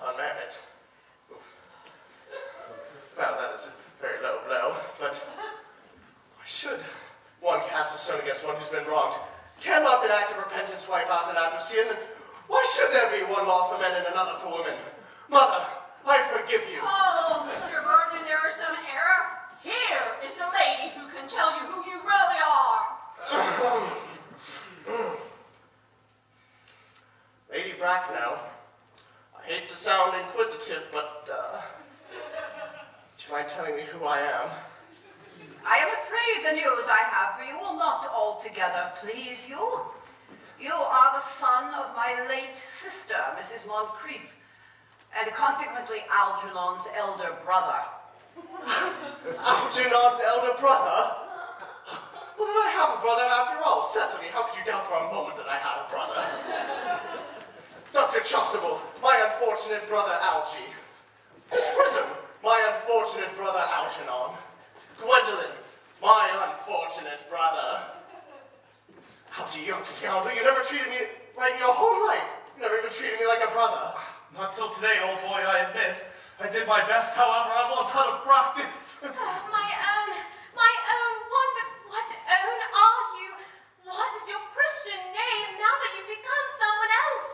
unmarried. Oof. Well, that is a very low blow, but why should one cast a stone against one who's been wronged? Cannot an act of repentance wipe out an act of sin? And why should there be one law for men and another for women? Mother, I forgive you. Oh, Mr. Worthing, there is some error. Here is the lady who can tell you who you really are. Lady Bracknell, I hate to sound inquisitive, but do you mind telling me who I am? I am afraid the news I have for you will not altogether please you. You are the son of my late sister, Mrs. Moncrief, and consequently Algernon's elder brother. Algernon's elder brother? Well, then I have a brother after all. Cecily, how could you doubt for a moment that I had a brother? Dr. Chasuble, my unfortunate brother Algie. Miss Prism, my unfortunate brother Algernon. Gwendolyn, my unfortunate brother. Algie, young scoundrel, you never treated me right in your whole life. You never even treated me like a brother. Not till today, old boy, I admit. I did my best, however, I was out of practice. My own one, but what own are you? What is your Christian name now that you've become someone else?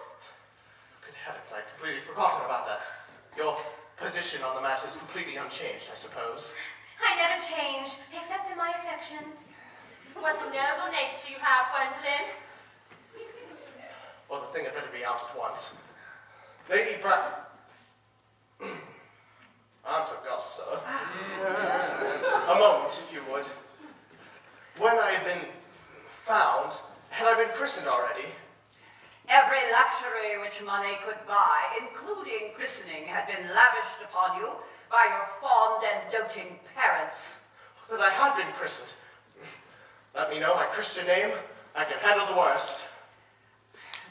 Good heavens, I'd completely forgotten about that. Your position on the matter is completely unchanged, I suppose. I never change, except in my affections. What a noble nature you have, Gwendolyn. Well, the thing had better be out at once. Lady Aunt Augusta. A moment, if you would. When I had been found, had I been christened already? Every luxury which money could buy, including christening, had been lavished upon you by your fond and doting parents. That I had been christened. Let me know my Christian name. I can handle the worst.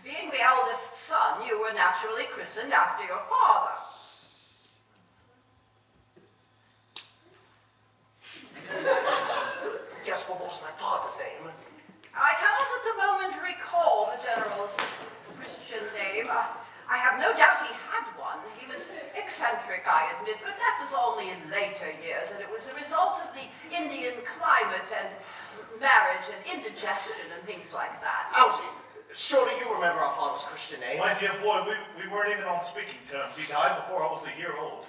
Being the eldest son, you were naturally christened after your father. Yes, well, what was my father's name? I cannot at the moment recall the general's Christian name. I have no doubt he had one. He was eccentric, I admit, but that was only in later years, and it was a result of the Indian climate and marriage and indigestion and things like that. Algie, surely you remember our father's Christian name? My dear boy, we weren't even on speaking terms. He died before I was a year old.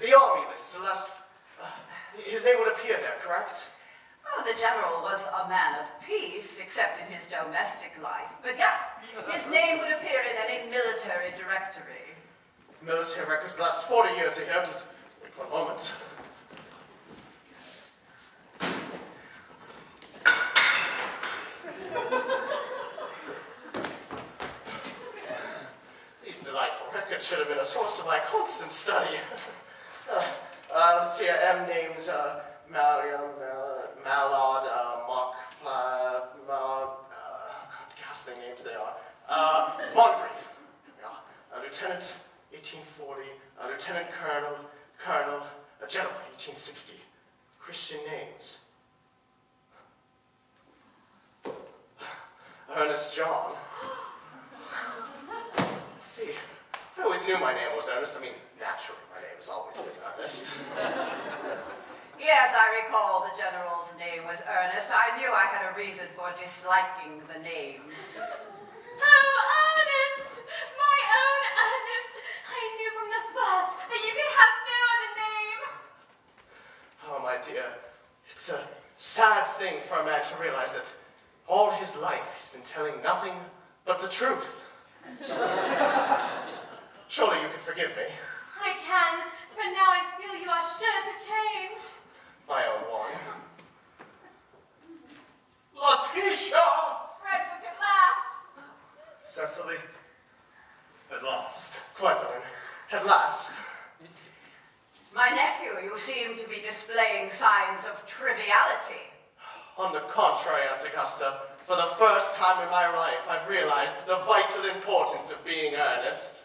The army list, Celeste. His name would appear there, correct? Oh, the general was a man of peace, except in his domestic life. But yes, his name would appear in any military directory. Military records last 40 years ago. Just wait for a moment. These delightful records should have been a source of my constant study. Let's see, M names, Mariam, Mallard, Mock, ghastly names they are. Moncrief, Lieutenant, 1840, Lieutenant Colonel, General, 1860. Christian names. Earnest John. See, I always knew my name was Earnest. I mean, Naturally, my name has always been Ernest. Yes, I recall the general's name was Earnest. I knew I had a reason for disliking the name. Oh, Ernest! My own Ernest! I knew from the first that you could have no other name. Oh, my dear, it's a sad thing for a man to realize that all his life he's been telling nothing but the truth. Surely you can forgive me, I can, for now I feel you are sure to change. my own one. Letitia! Frederick at last. Cecily, at last. Gwendolyn, at last. My nephew, you seem to be displaying signs of triviality. On the contrary, Aunt Augusta, for the first time in my life, I've realized the vital importance of being earnest.